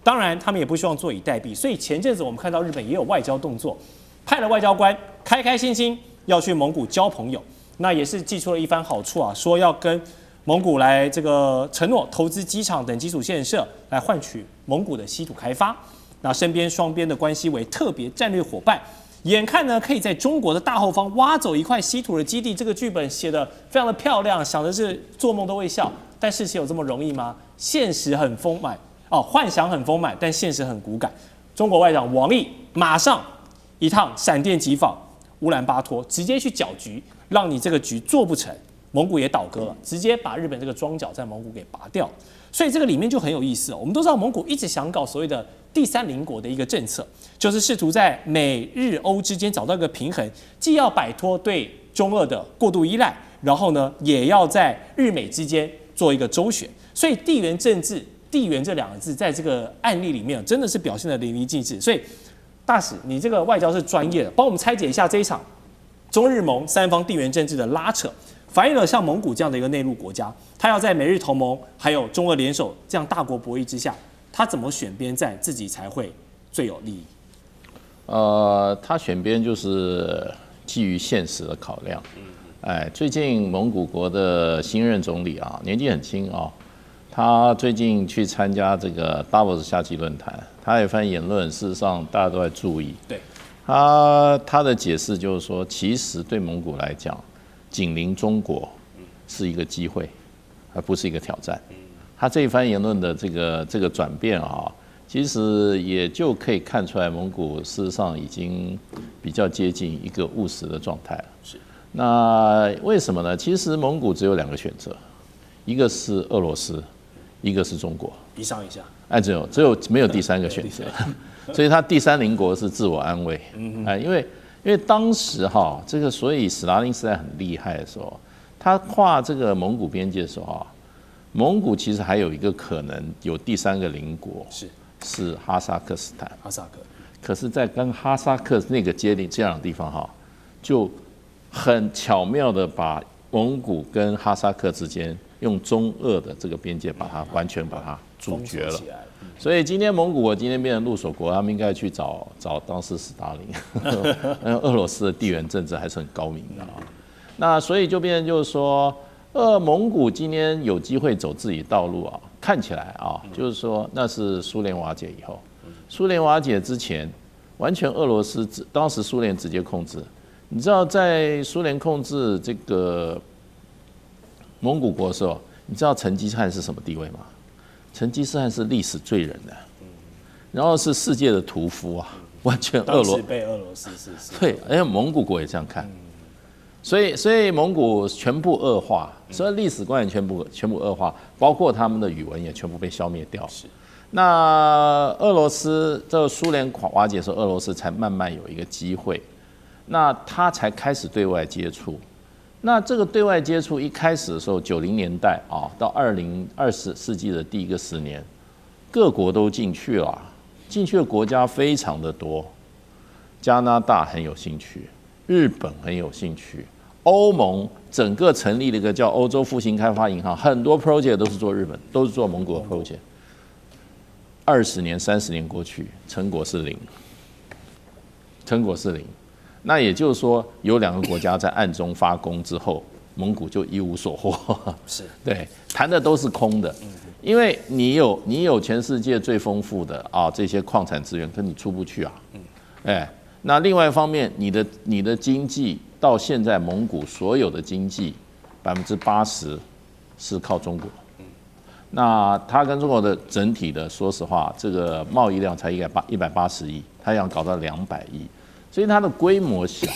當然，他們也不希望坐以待毙，所以前陣子我們看到日本也有外交動作，派了外交官開開心心要去蒙古交朋友。那也是祭出了一番好處啊，說要跟蒙古來这個承諾投資機場等基礎建設，來換取蒙古的稀土開發。那身邊雙邊的關係為特別戰略夥伴，眼看呢可以在中國的大後方挖走一塊稀土的基地。這個劇本寫得非常的漂亮，想的是做夢都會笑。但事情有這麼容易嗎？現實很豐滿哦，幻想很豐滿，但現實很骨感。中國外長王毅馬上一趟閃電急訪烏蘭巴托，直接去攪局，讓你這個局做不成。蒙古也倒戈了，直接把日本這個樁腳在蒙古給拔掉，所以這個裡面就很有意思哦。我們都知道蒙古一直想搞所謂的第三鄰國的一個政策，就是試圖在美日歐之間找到一個平衡，既要擺脫對中俄的過度依賴，然後呢也要在日美之間做一個周旋。所以地緣政治、地緣這兩個字在這個案例裡面真的是表現得淋漓盡致。所以大使，你這個外交是專業的，幫我們拆解一下這一場中日蒙三方地緣政治的拉扯。反映了像蒙古這樣的一個內陸國家，他要在美日同盟還有中俄聯手這樣大國博弈之下，他怎麼選邊站自己才會最有利益？他選邊就是基於現實的考量。最近蒙古國的新任總理啊，年紀很輕啊，他最近去參加這個 Davos 夏季論壇，他有一番言論，事實上大家都在注意。對，他的解釋就是說，其實對蒙古來講，緊鄰中國是一個機會，而不是一個挑戰。他這一番言論的這個轉變啊，其實也就可以看出來，蒙古事實上已經比較接近一個務實的狀態了。是。那為什麼呢？其實蒙古只有兩個選擇，一個是俄羅斯，一個是中國。一上一下。只有沒有第三個選擇，所以他第三鄰國是自我安慰。因為當時這個所以史達林時代很厲害的時候，他跨這個蒙古邊界的時候蒙古其實還有一個可能有第三個鄰國，是哈薩克斯坦。哈薩克。可是，在跟哈薩克那個接鄰這樣的地方就很巧妙的把蒙古跟哈薩克之間用中俄的這個邊界把它完全把它阻絕了。所以今天蒙古今天變成入手國，他們應該去找當時史達林。俄羅斯的地緣政治還是很高明的那所以就變成就是說，蒙古今天有機會走自己道路看起來就是說那是蘇聯瓦解以後，蘇聯瓦解之前，完全俄羅斯當時蘇聯直接控制。你知道在蘇聯控制這個蒙古國的時候，你知道成吉思汗是什麼地位嗎？成吉思汗是歷史罪人的，然後是世界的屠夫完全當時被俄羅斯是对，而且蒙古國也這樣看，所以蒙古全部惡化，所以歷史觀也全部惡化，包括他們的語文也全部被消滅掉。那俄羅斯這蘇聯瓦解的時候，俄羅斯才慢慢有一個機會，那他才開始對外接觸。那這個對外接觸一開始的時候，90年代到20世紀的第一個10年，各國都進去了，進去的國家非常的多，加拿大很有興趣，日本很有興趣，歐盟整個成立了一個叫歐洲復興開發銀行，很多 project 都是做日本，都是做蒙古的 project。20年、30年過去，成果是零，成果是零。那也就是說，有2個國家在暗中發功之後，蒙古就一無所獲。是對，談的都是空的，因為你有全世界最豐富的這些礦產資源，可你出不去那另外一方面，你的經濟到現在蒙古所有的經濟80%是靠中國。那它跟中國的整體的，說實話，這個貿易量才180億，它要搞到200億。所以它的規模小，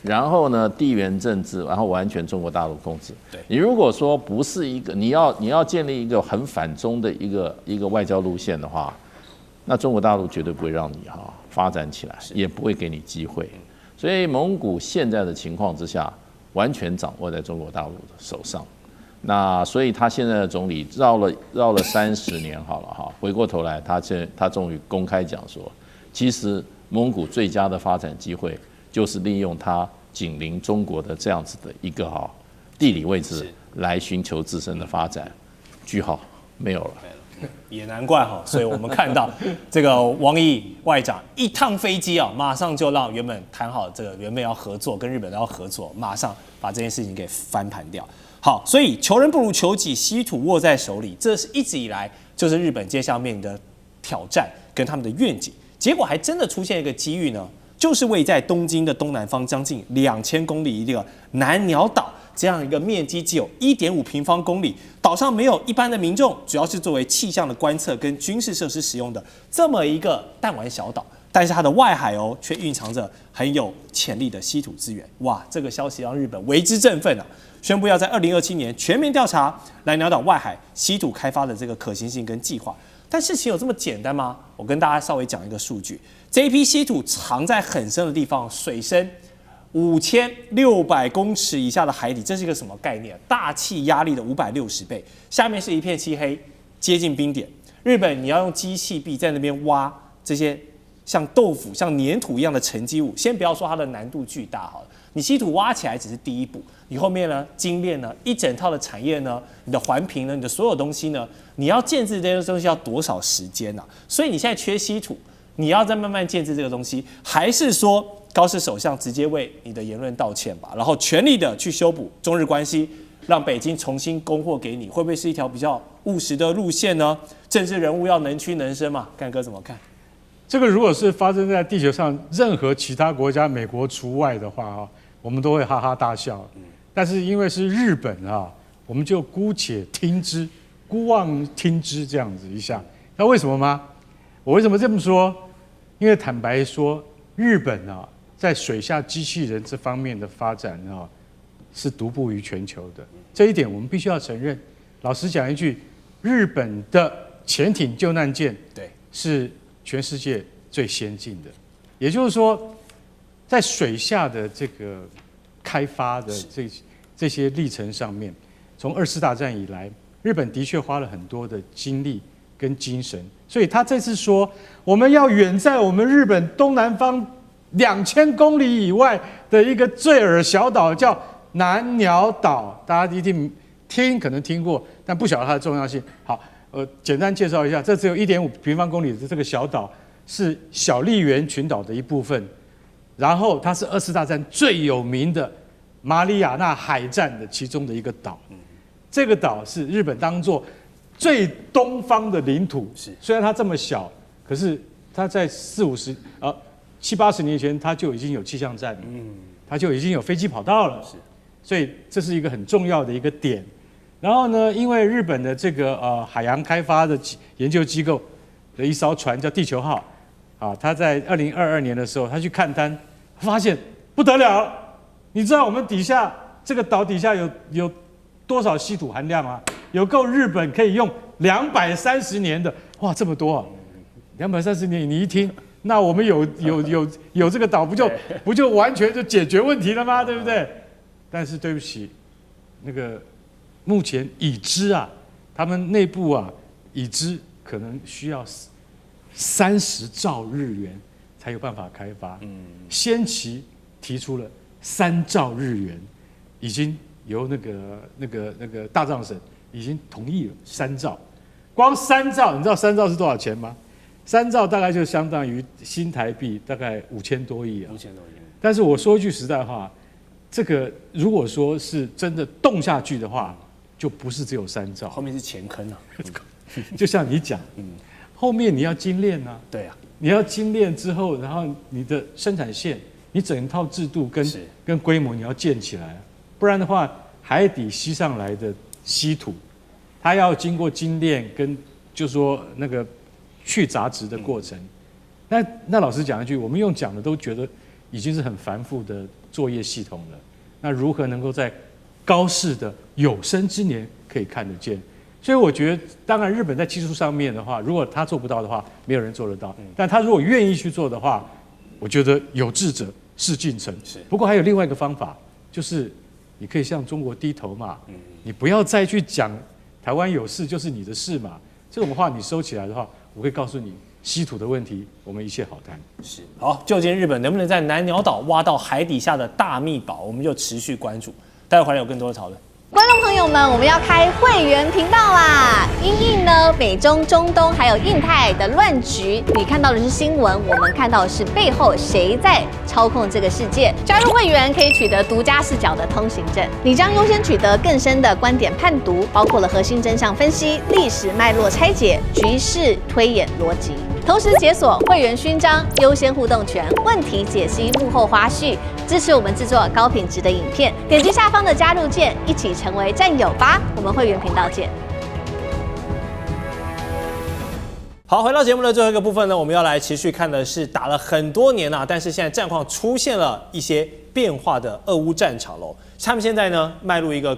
然後呢，地緣政治，然後完全中國大陸控制。你如果說不是一個，你要建立一個很反中的一個外交路線的話，那中國大陸絕對不會讓你發展起來，也不會給你機會。所以蒙古現在的情況之下，完全掌握在中國大陸的手上。那所以他現在的總理繞了30年好了回過頭來他終於公開講說，其實蒙古最佳的發展機會就是利用它緊鄰中國的這樣子的一個地理位置來尋求自身的發展。句號沒有了。也難怪哈，所以我們看到這個王毅外長一趟飛機啊，馬上就讓原本談好這個原本要合作跟日本要合作，馬上把這件事情給翻盤掉。好，所以求人不如求己，稀土握在手裡，這是一直以來就是日本接下来面臨的挑戰跟他們的願景。結果還真的出現一個機遇呢，就是位在東京的東南方將近2000公里一個南鳥島。這樣一個面積只有1.5平方公里，島上沒有一般的民眾，主要是作為氣象的觀測跟軍事設施使用的這麼一個彈丸小島，但是它的外海哦，卻蘊藏着很有潛力的稀土資源。哇，這個消息讓日本為之振奮啊！宣布要在2027年全面調查南鳥島外海稀土開發的這個可行性跟計劃。但事情有這麼簡單嗎？我跟大家稍微講一個數據，這一批稀土藏在很深的地方，水深5600公尺以下的海底，這是一個什麼概念？大氣壓力的560倍，下面是一片漆黑，接近冰點。日本你要用機器臂在那邊挖這些像豆腐、像粘土一樣的沉積物，先不要說它的難度巨大好了，你稀土挖起來只是第一步，你後面呢，精煉呢，一整套的產業呢，你的環評呢，你的所有東西呢，你要建置這些東西要多少時間啊？所以你現在缺稀土，你要再慢慢建置這個東西，還是說高市首相直接為你的言論道歉吧，然后全力的去修補中日關係，讓北京重新供貨給你，會不會是一條比較務實的路線呢？政治人物要能屈能伸嘛，幹哥怎麼看？這個如果是發生在地球上任何其他國家，美國除外的話啊，我們都會哈哈大笑。但是因為是日本啊，我們就姑且聽之，姑妄聽之這樣子一下。那為什麼嗎？我為什麼這麼說？因為坦白說，日本啊，在水下機器人這方面的發展啊，是獨步於全球的。這一點我們必須要承認。老實講一句，日本的潛艇救難艦是全世界最先進的。也就是說，在水下的這個開發的這些歷程上面，從2次大戰以來，日本的確花了很多的精力跟精神。所以他這次說，我們要遠在我们日本東南方2000公里以外的一個最耳小島，叫南鳥島。大家一定可能聽過，但不曉得它的重要性。好，簡單介紹一下，這只有1.5平方公里的這個小島，是小笠原群島的一部分。然後它是2次大戰最有名的馬里亞納海戰的其中的一個島。這個島是日本當作最東方的領土，雖然它這麼小，可是它在70、80年前，它就已經有氣象站了，它就已經有飛機跑道了，所以這是一個很重要的一個點。然後呢，因為日本的這個海洋開發的研究機構的一艘船叫地球號，啊，它在2022年的時候，它去勘探，發現不得了，你知道我們底下這個島底下有多少稀土含量嗎？有夠日本可以用230年的，哇，這麼多啊！230年，你一聽，那我們有這個島，不就完全就解決問題了嗎？對不對？但是對不起，那個目前已知啊，他們內部啊已知可能需要30兆日元才有辦法開發。先期提出了3兆日元，已經由那個大藏省已經同意了3兆，光3兆，你知道3兆是多少錢嗎？3兆大概就相當於新台幣大概5000多億啊。5000多億。但是我說一句實在話，這個如果說是真的動下去的話，就不是只有3兆，後面是錢坑啊。就像你講，後面你要精煉啊。對啊，你要精煉之後，然後你的生產線，你整套制度跟規模你要建起來，不然的話，海底吸上來的稀土，它要經過精煉跟就說那個去雜質的過程。那老實講一句，我們用講的都覺得已經是很繁複的作業系統了。那如何能夠在高市的有生之年可以看得見？所以我覺得，當然日本在技術上面的話，如果他做不到的話，沒有人做得到。但他如果願意去做的話，我覺得有志者事竟成。不過還有另外一個方法，就是你可以向中國低頭嘛。你不要再去講台灣有事就是你的事嘛。這種話你收起來的話，我會告訴你，稀土的問題我們一切好談。是，好，究竟日本能不能在南鳥島挖到海底下的大秘寶，我們就持續關注。待會兒回來有更多的討論。觀眾朋友們，我們要開會員頻道啦！因應呢美中、中東還有印太的亂局，你看到的是新聞，我們看到的是背後誰在操控這個世界。加入會員可以取得獨家視角的通行證，你將優先取得更深的觀點判讀，包括了核心真相分析、歷史脈絡拆解、局勢推演邏輯。同時解鎖會員勳章、優先互動權、問題解析、幕後花絮，支持我們制作高品質的影片。點擊下方的加入鍵，一起成為戰友吧！我們會員頻道見。好，回到節目的最後一個部分呢，我們要來持續看的是打了很多年啊，但是現在戰況出現了一些變化的俄烏戰場嘍。他們現在呢邁入一個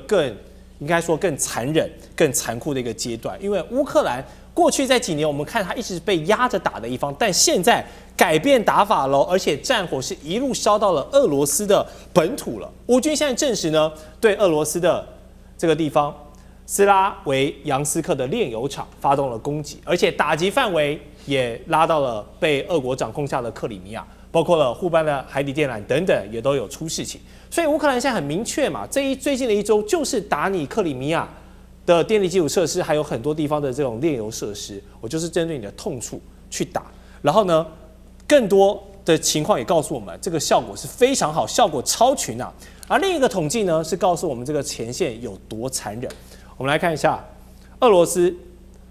應該說更殘忍、更殘酷的一個階段，因為烏克蘭過去在幾年我們看他一直被壓着打的一方，但現在改變打法嘍，而且戰火是一路燒到了俄羅斯的本土了。烏軍現在證實呢，對俄羅斯的這個地方斯拉維揚斯克的煉油廠發動了攻擊，而且打擊範圍也拉到了被俄國掌控下的克里米亞，包括了互搬的海底電纜等等，也都有出事情。所以烏克蘭現在很明確嘛，最近的一周就是打你克里米亞的電力基礎設施，還有很多地方的這種煉油設施，我就是針對你的痛處去打。然後呢，更多的情況也告訴我們，這個效果是非常好，效果超群啊。而另一個統計呢，是告訴我們這個前線有多殘忍。我們來看一下，俄羅斯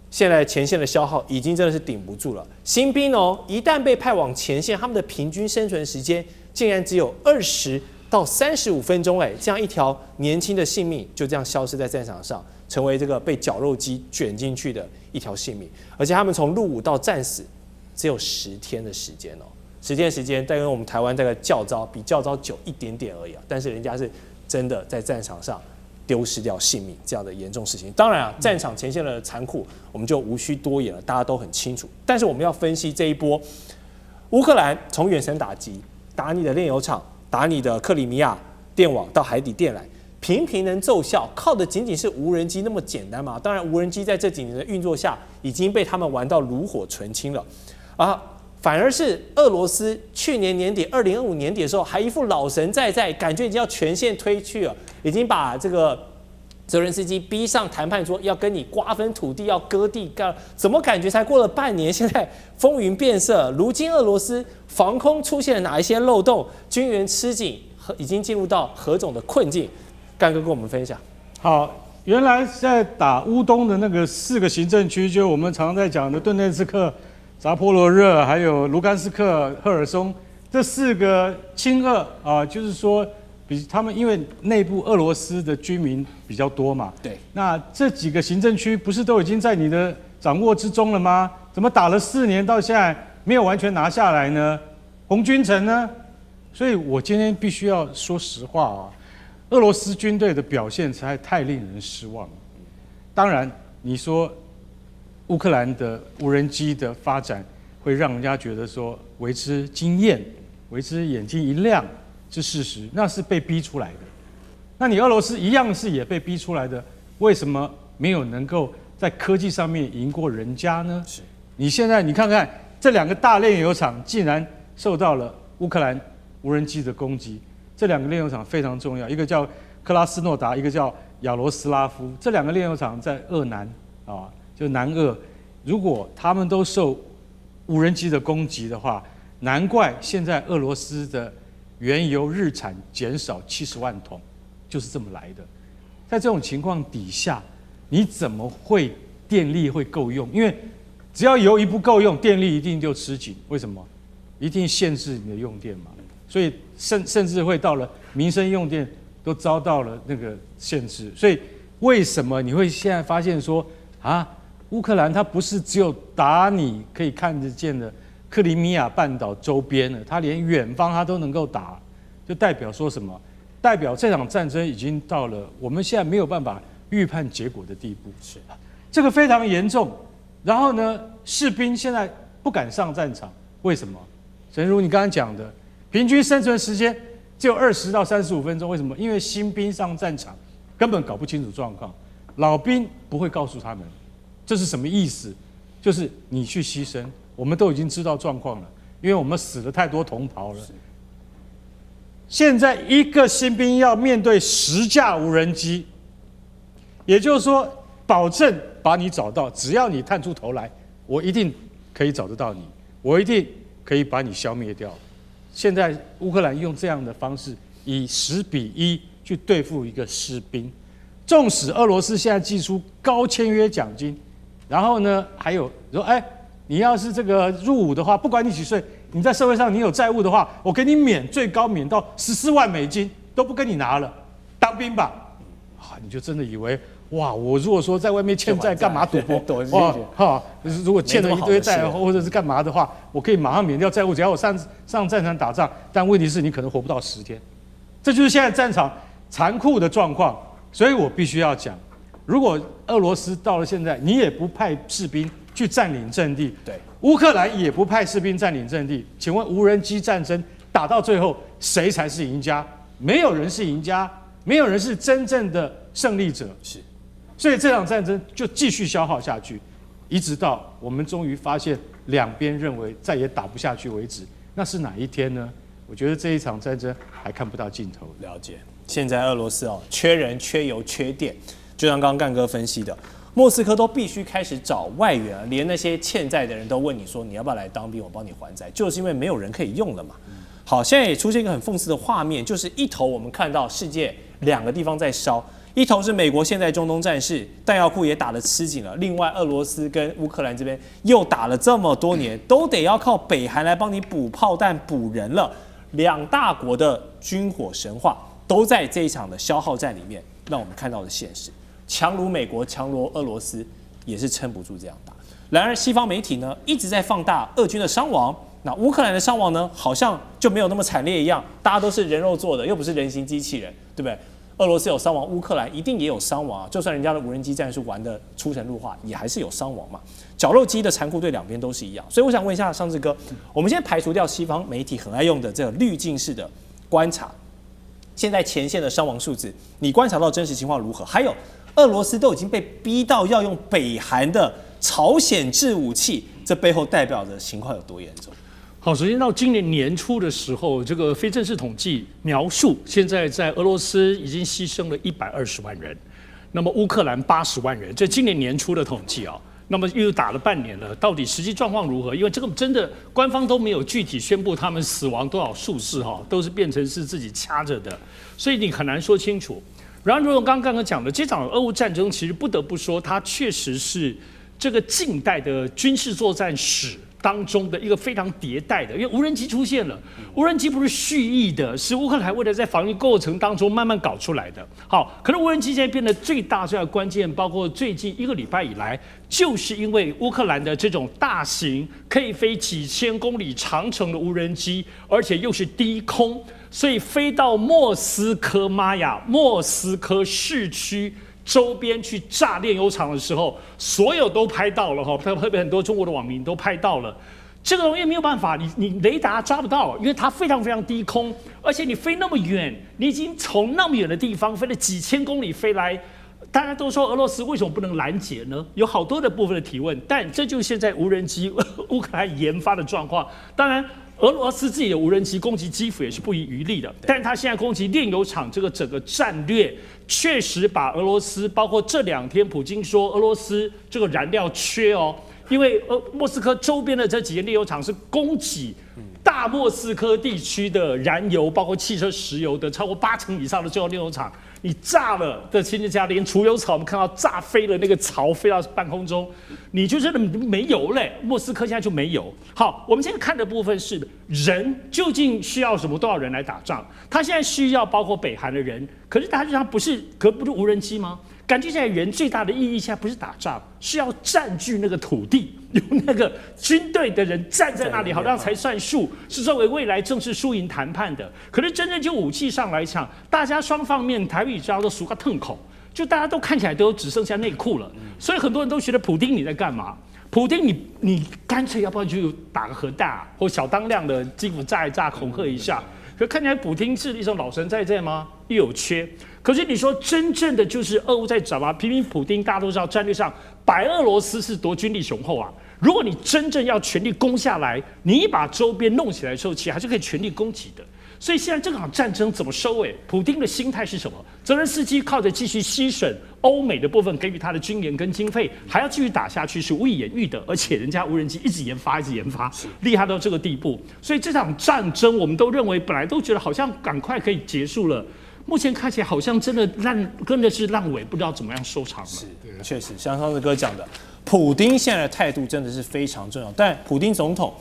現在前線的消耗已經真的是頂不住了。新兵哦，一旦被派往前線，他們的平均生存時間竟然只有20到35分鐘，這樣一條年輕的性命就這樣消失在戰場上，成為这個被绞肉機捲進去的一條性命。而且他們從入伍到戰死只有10天的時間哦，10天的時間大概跟我們台灣大概教召比教召久一點點而已啊，但是人家是真的在戰場上丟失掉性命這樣的嚴重事情。當然啊，戰場前線的殘酷我們就無需多言了，大家都很清楚。但是我們要分析這一波烏克蘭從遠程打擊，打你的煉油廠，打你的克里米亞電網到海底電纜，頻頻能奏效，靠的僅僅是無人機那麼簡單嗎？當然，無人機在這幾年的運作下已經被他們玩到爐火純青了啊！反而是俄羅斯去年年底2025年底的時候，還一副老神在在，感覺已經要全線推去了，已經把這個澤連斯基逼上談判桌，要跟你瓜分土地，要割地，怎麼感覺才過了半年，現在風雲變色？如今俄羅斯防空出現了哪一些漏洞？軍援吃緊，已經進入到何種的困境？幹哥跟我們分享。好，原來在打烏東的那個4個行政區，就我們常在講的頓涅茨克、扎波羅熱，還有盧甘斯克、赫爾松這4個親俄啊，就是說比他們因為內部俄羅斯的居民比較多嘛，對，那這幾個行政區不是都已經在你的掌握之中了嗎？怎麼打了4年到現在沒有完全拿下來呢？紅軍城呢？所以我今天必須要說實話啊，俄羅斯軍隊的表現實在太令人失望了。當然，你說烏克蘭的無人機的發展會讓人家覺得說為之驚豔，為之眼睛一亮是事實，那是被逼出來的。那你俄羅斯一樣是也被逼出來的，為什麼沒有能夠在科技上面贏過人家呢？是你現在你看看這2個大煉油廠竟然受到了烏克蘭無人機的攻擊，這2個煉油廠非常重要，一個叫克拉斯諾達，一個叫亞羅斯拉夫。這2個煉油廠在俄南啊，就南俄，如果他們都受無人機的攻擊的話，難怪現在俄羅斯的原油日產減少70萬桶，就是這麼來的。在這種情況底下，你怎麼會電力會夠用？因為只要油一不夠用，電力一定就吃緊。為什麼？一定限制你的用電嘛。所以甚至會到了民生用電都遭到了那個限制。所以為什麼你會現在發現說啊，烏克蘭它不是只有打你可以看得見的克里米亞半島周邊的，它連遠方它都能夠打，就代表說什麼？代表這場戰爭已經到了我們現在沒有辦法預判結果的地步。是，這個非常嚴重。然後呢，士兵現在不敢上戰場，為什麼？誠如你剛剛講的，平均生存時間只有20到35分鐘。為什麼？因為新兵上戰場根本搞不清楚狀況，老兵不會告訴他們這是什麼意思，就是你去犧牲，我們都已經知道狀況了，因為我們死了太多同袍了。現在一個新兵要面對10架無人機，也就是說，保證把你找到，只要你探出頭來，我一定可以找得到你，我一定可以把你消滅掉。現在烏克蘭用這樣的方式，以10-1去對付一個士兵，縱使俄羅斯現在祭出高簽約獎金，然後呢，還有說，哎，你要是這個入伍的話，不管你幾歲，你在社會上你有債務的話，我給你最高免到14萬美金，都不跟你拿了，當兵吧。啊，你就真的以為，哇，我如果說在外面欠債，幹嘛賭博？哇，哈，如果欠了一堆債或者是幹嘛的話，我可以馬上免掉債務，只要我上戰場打仗。但問題是你可能活不到10天，這就是現在戰場殘酷的狀況。所以我必須要講，如果俄羅斯到了現在，你也不派士兵去占領陣地，对，烏克蘭也不派士兵占領陣地，請問無人機戰爭打到最後，誰才是贏家？沒有人是贏家，沒有人是真正的勝利者。是，所以這場戰爭就繼續消耗下去，一直到我們終於發現兩邊認為再也打不下去為止。那是哪一天呢？我覺得這一場戰爭還看不到盡頭。了解。現在俄羅斯缺人、缺油、缺電，就像剛剛幹哥分析的，莫斯科都必須開始找外援，連那些欠債的人都問你說你要不要來當兵，我幫你還債，就是因為沒有人可以用了嘛。好，現在也出現一個很諷刺的畫面，就是一頭我們看到世界2個地方在燒，一頭是美國現在中東戰事，彈藥庫也打得吃緊了，另外俄羅斯跟烏克蘭這邊又打了這麼多年，都得要靠北韓來幫你補炮彈、補人了。2大國的軍火神話都在這一場的消耗戰裡面，讓我們看到的現實。強如美國，強如俄羅斯，也是撐不住這樣打。然而，西方媒體呢一直在放大俄軍的傷亡，那烏克蘭的傷亡呢，好像就沒有那麼慘烈一樣。大家都是人肉做的，又不是人形機器人，對不對？俄羅斯有傷亡，烏克蘭一定也有傷亡啊！就算人家的無人機戰術玩得出神入化，也還是有傷亡嘛。絞肉機的殘酷對兩邊都是一樣。所以我想問一下尚志哥，我們先排除掉西方媒體很愛用的這個濾鏡式的觀察，現在前線的傷亡數字，你觀察到真實情況如何？還有，俄羅斯都已經被逼到要用北韓的朝鮮制武器，這背後代表的情況有多嚴重？好，首先到今年年初的時候，这個非正式統計描述，現在在俄羅斯已經犧牲了120萬人，那麼烏克蘭80萬人，這今年年初的統計啊。那麼又打了半年了，到底實際狀況如何？因為這個真的官方都沒有具體宣布他們死亡多少數字哈，都是變成是自己掐着的，所以你很難說清楚。然後，如同剛剛講的，這場俄烏戰爭其實不得不說，它確實是這個近代的軍事作戰史當中的一個非常迭代的，因為無人機出現了，無人機不是蓄意的，是烏克蘭為了在防禦過程當中慢慢搞出來的。好，可是無人機現在變得最大的關鍵，包括最近1個禮拜以來，就是因為烏克蘭的這種大型可以飛幾千公里長程的無人機，而且又是低空，所以飛到莫斯科市區周邊去炸煉油廠的時候，所有都拍到了哈，特別很多中國的網民都拍到了。這個東西沒有辦法，你雷達抓不到，因為它非常非常低空，而且你飛那麼遠，你已經從那麼遠的地方飛了幾千公里飛來。大家都說俄羅斯為什麼不能攔截呢？有好多的部分的提問，但這就是現在無人機烏克蘭研發的狀況。當然，俄羅斯自己的無人機攻擊基輔也是不遺餘力的，但是他現在攻擊煉油廠這個整個戰略，確實把俄羅斯，包括這2天普京說俄羅斯這個燃料缺哦，因為莫斯科周邊的這幾間煉油廠是供給大莫斯科地區的燃油，包括汽車、石油的超過80%以上的重要煉油廠。你炸了的情況下，連除油槽我們看到炸飛了那個槽飛到半空中，你就真的沒油嘞。莫斯科現在就沒油。好，我們現在看的部分是人究竟需要什麼多少人來打仗？他現在需要包括北韓的人，可是他不是無人機嗎？感覺現在人最大的意義現在不是打仗，是要佔據那個土地，有那個軍隊的人站在那裡，好像才算數，是作為未來政治輸贏談判的。可是真正就武器上來講，大家雙方面台語叫做俗個痛口，就大家都看起來都只剩下內褲了。所以很多人都覺得普丁你在幹嘛？普丁你乾脆要不要就打個核彈啊，或小當量的基輔炸一炸恐嚇一下？可看起來普丁是一種老神在在嗎？又有缺。可是你說真正的就是俄烏在打嗎？平民普丁大家都知道，戰略上白俄羅斯是多軍力雄厚啊。如果你真正要全力攻下來，你把周邊弄起來的時候，其實還是可以全力攻擊的。所以現在這場戰爭怎麼收尾？普丁的心態是什麼？澤連斯基靠着繼續吸吮歐美的部分給予他的軍援跟經費，還要繼續打下去，是無以言喻的。而且人家無人機一直研發，厲害到這個地步。所以這場戰爭，我們都認為本來都覺得好像趕快可以結束了。目前看起來好像真的跟的是爛尾，不知道怎麼樣收場了。是，確實像上次哥講的，普丁現在的態度真的是非常重要。但普丁總統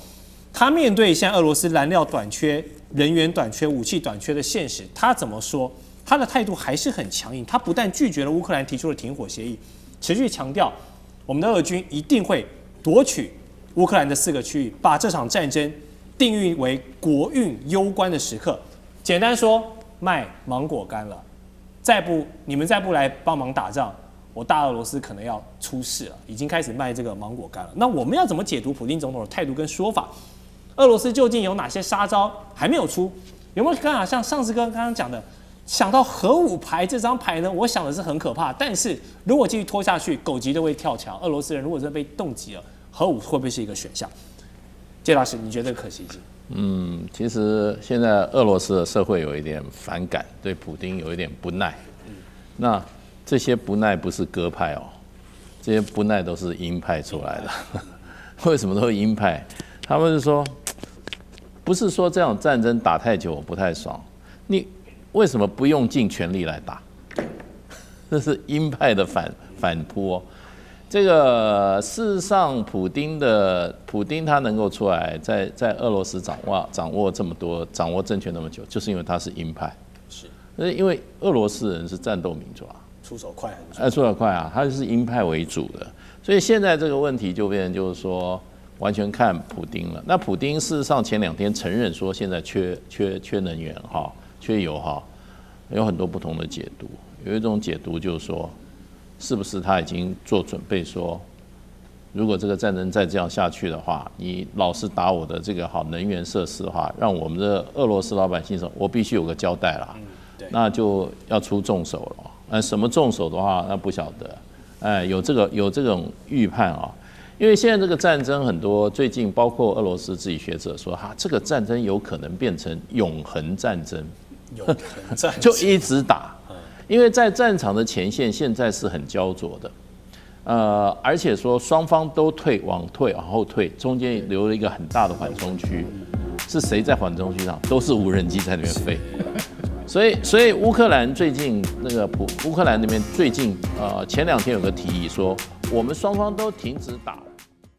他面對現在俄羅斯燃料短缺、人員短缺、武器短缺的現實，他怎麼說？他的態度還是很強硬。他不但拒絕了烏克蘭提出的停火協議，持續強調我們的俄軍一定會奪取烏克蘭的4個區域，把這場戰爭定義為國運攸關的時刻。簡單說，賣芒果乾了，你們再不來幫忙打仗，我大俄羅斯可能要出事了，已經開始賣這個芒果乾了。那我們要怎麼解讀普丁總統的態度跟說法？俄羅斯究竟有哪些殺招還沒有出？有沒有剛好像上次哥剛剛講的，想到核武牌這張牌呢？我想的是很可怕，但是如果繼續拖下去，狗急就會跳牆。俄羅斯人如果真的被動擊了，核武會不會是一個選項？謝老師，你覺得可行性？其實現在俄羅斯的社會有一點反感，對普丁有一點不耐。那這些不耐不是鴿派哦，這些不耐都是鷹派出來的。為什麼都是鷹派？他們是說，不是說這場戰爭打太久我不太爽，你為什麼不用盡全力來打？這是鷹派的反撲哦。這個事實上，普丁他能夠出來在俄羅斯掌握這麼多，掌握政權那麼久，就是因為他是鷹派。是，因為俄羅斯人是戰鬥民族啊，出手快很。出手快啊，他是鷹派為主的，所以現在這個問題就变成就是說，完全看普丁了。那普丁事實上前2天承認說現在缺能源哈，缺油哈，有很多不同的解讀。有一種解讀就是說，是不是他已經做準備說，如果這個戰爭再這樣下去的話，你老是打我的這個好能源設施的話，讓我們的俄羅斯老百姓說，我必須有個交代啦，那就要出重手了。什麼重手的話，那不曉得。有這種預判啊，因為现在這個戰爭很多，最近包括俄羅斯自己學者說，這個戰爭有可能變成永恆戰爭，就一直打。因為在戰場的前線現在是很焦灼的，而且說雙方都往後退，中間留了一個很大的緩衝區，是誰在緩衝區上？都是無人機在那邊飛，所以烏克蘭最近烏克蘭那邊最近前2天有個提議說，我們雙方都停止打了。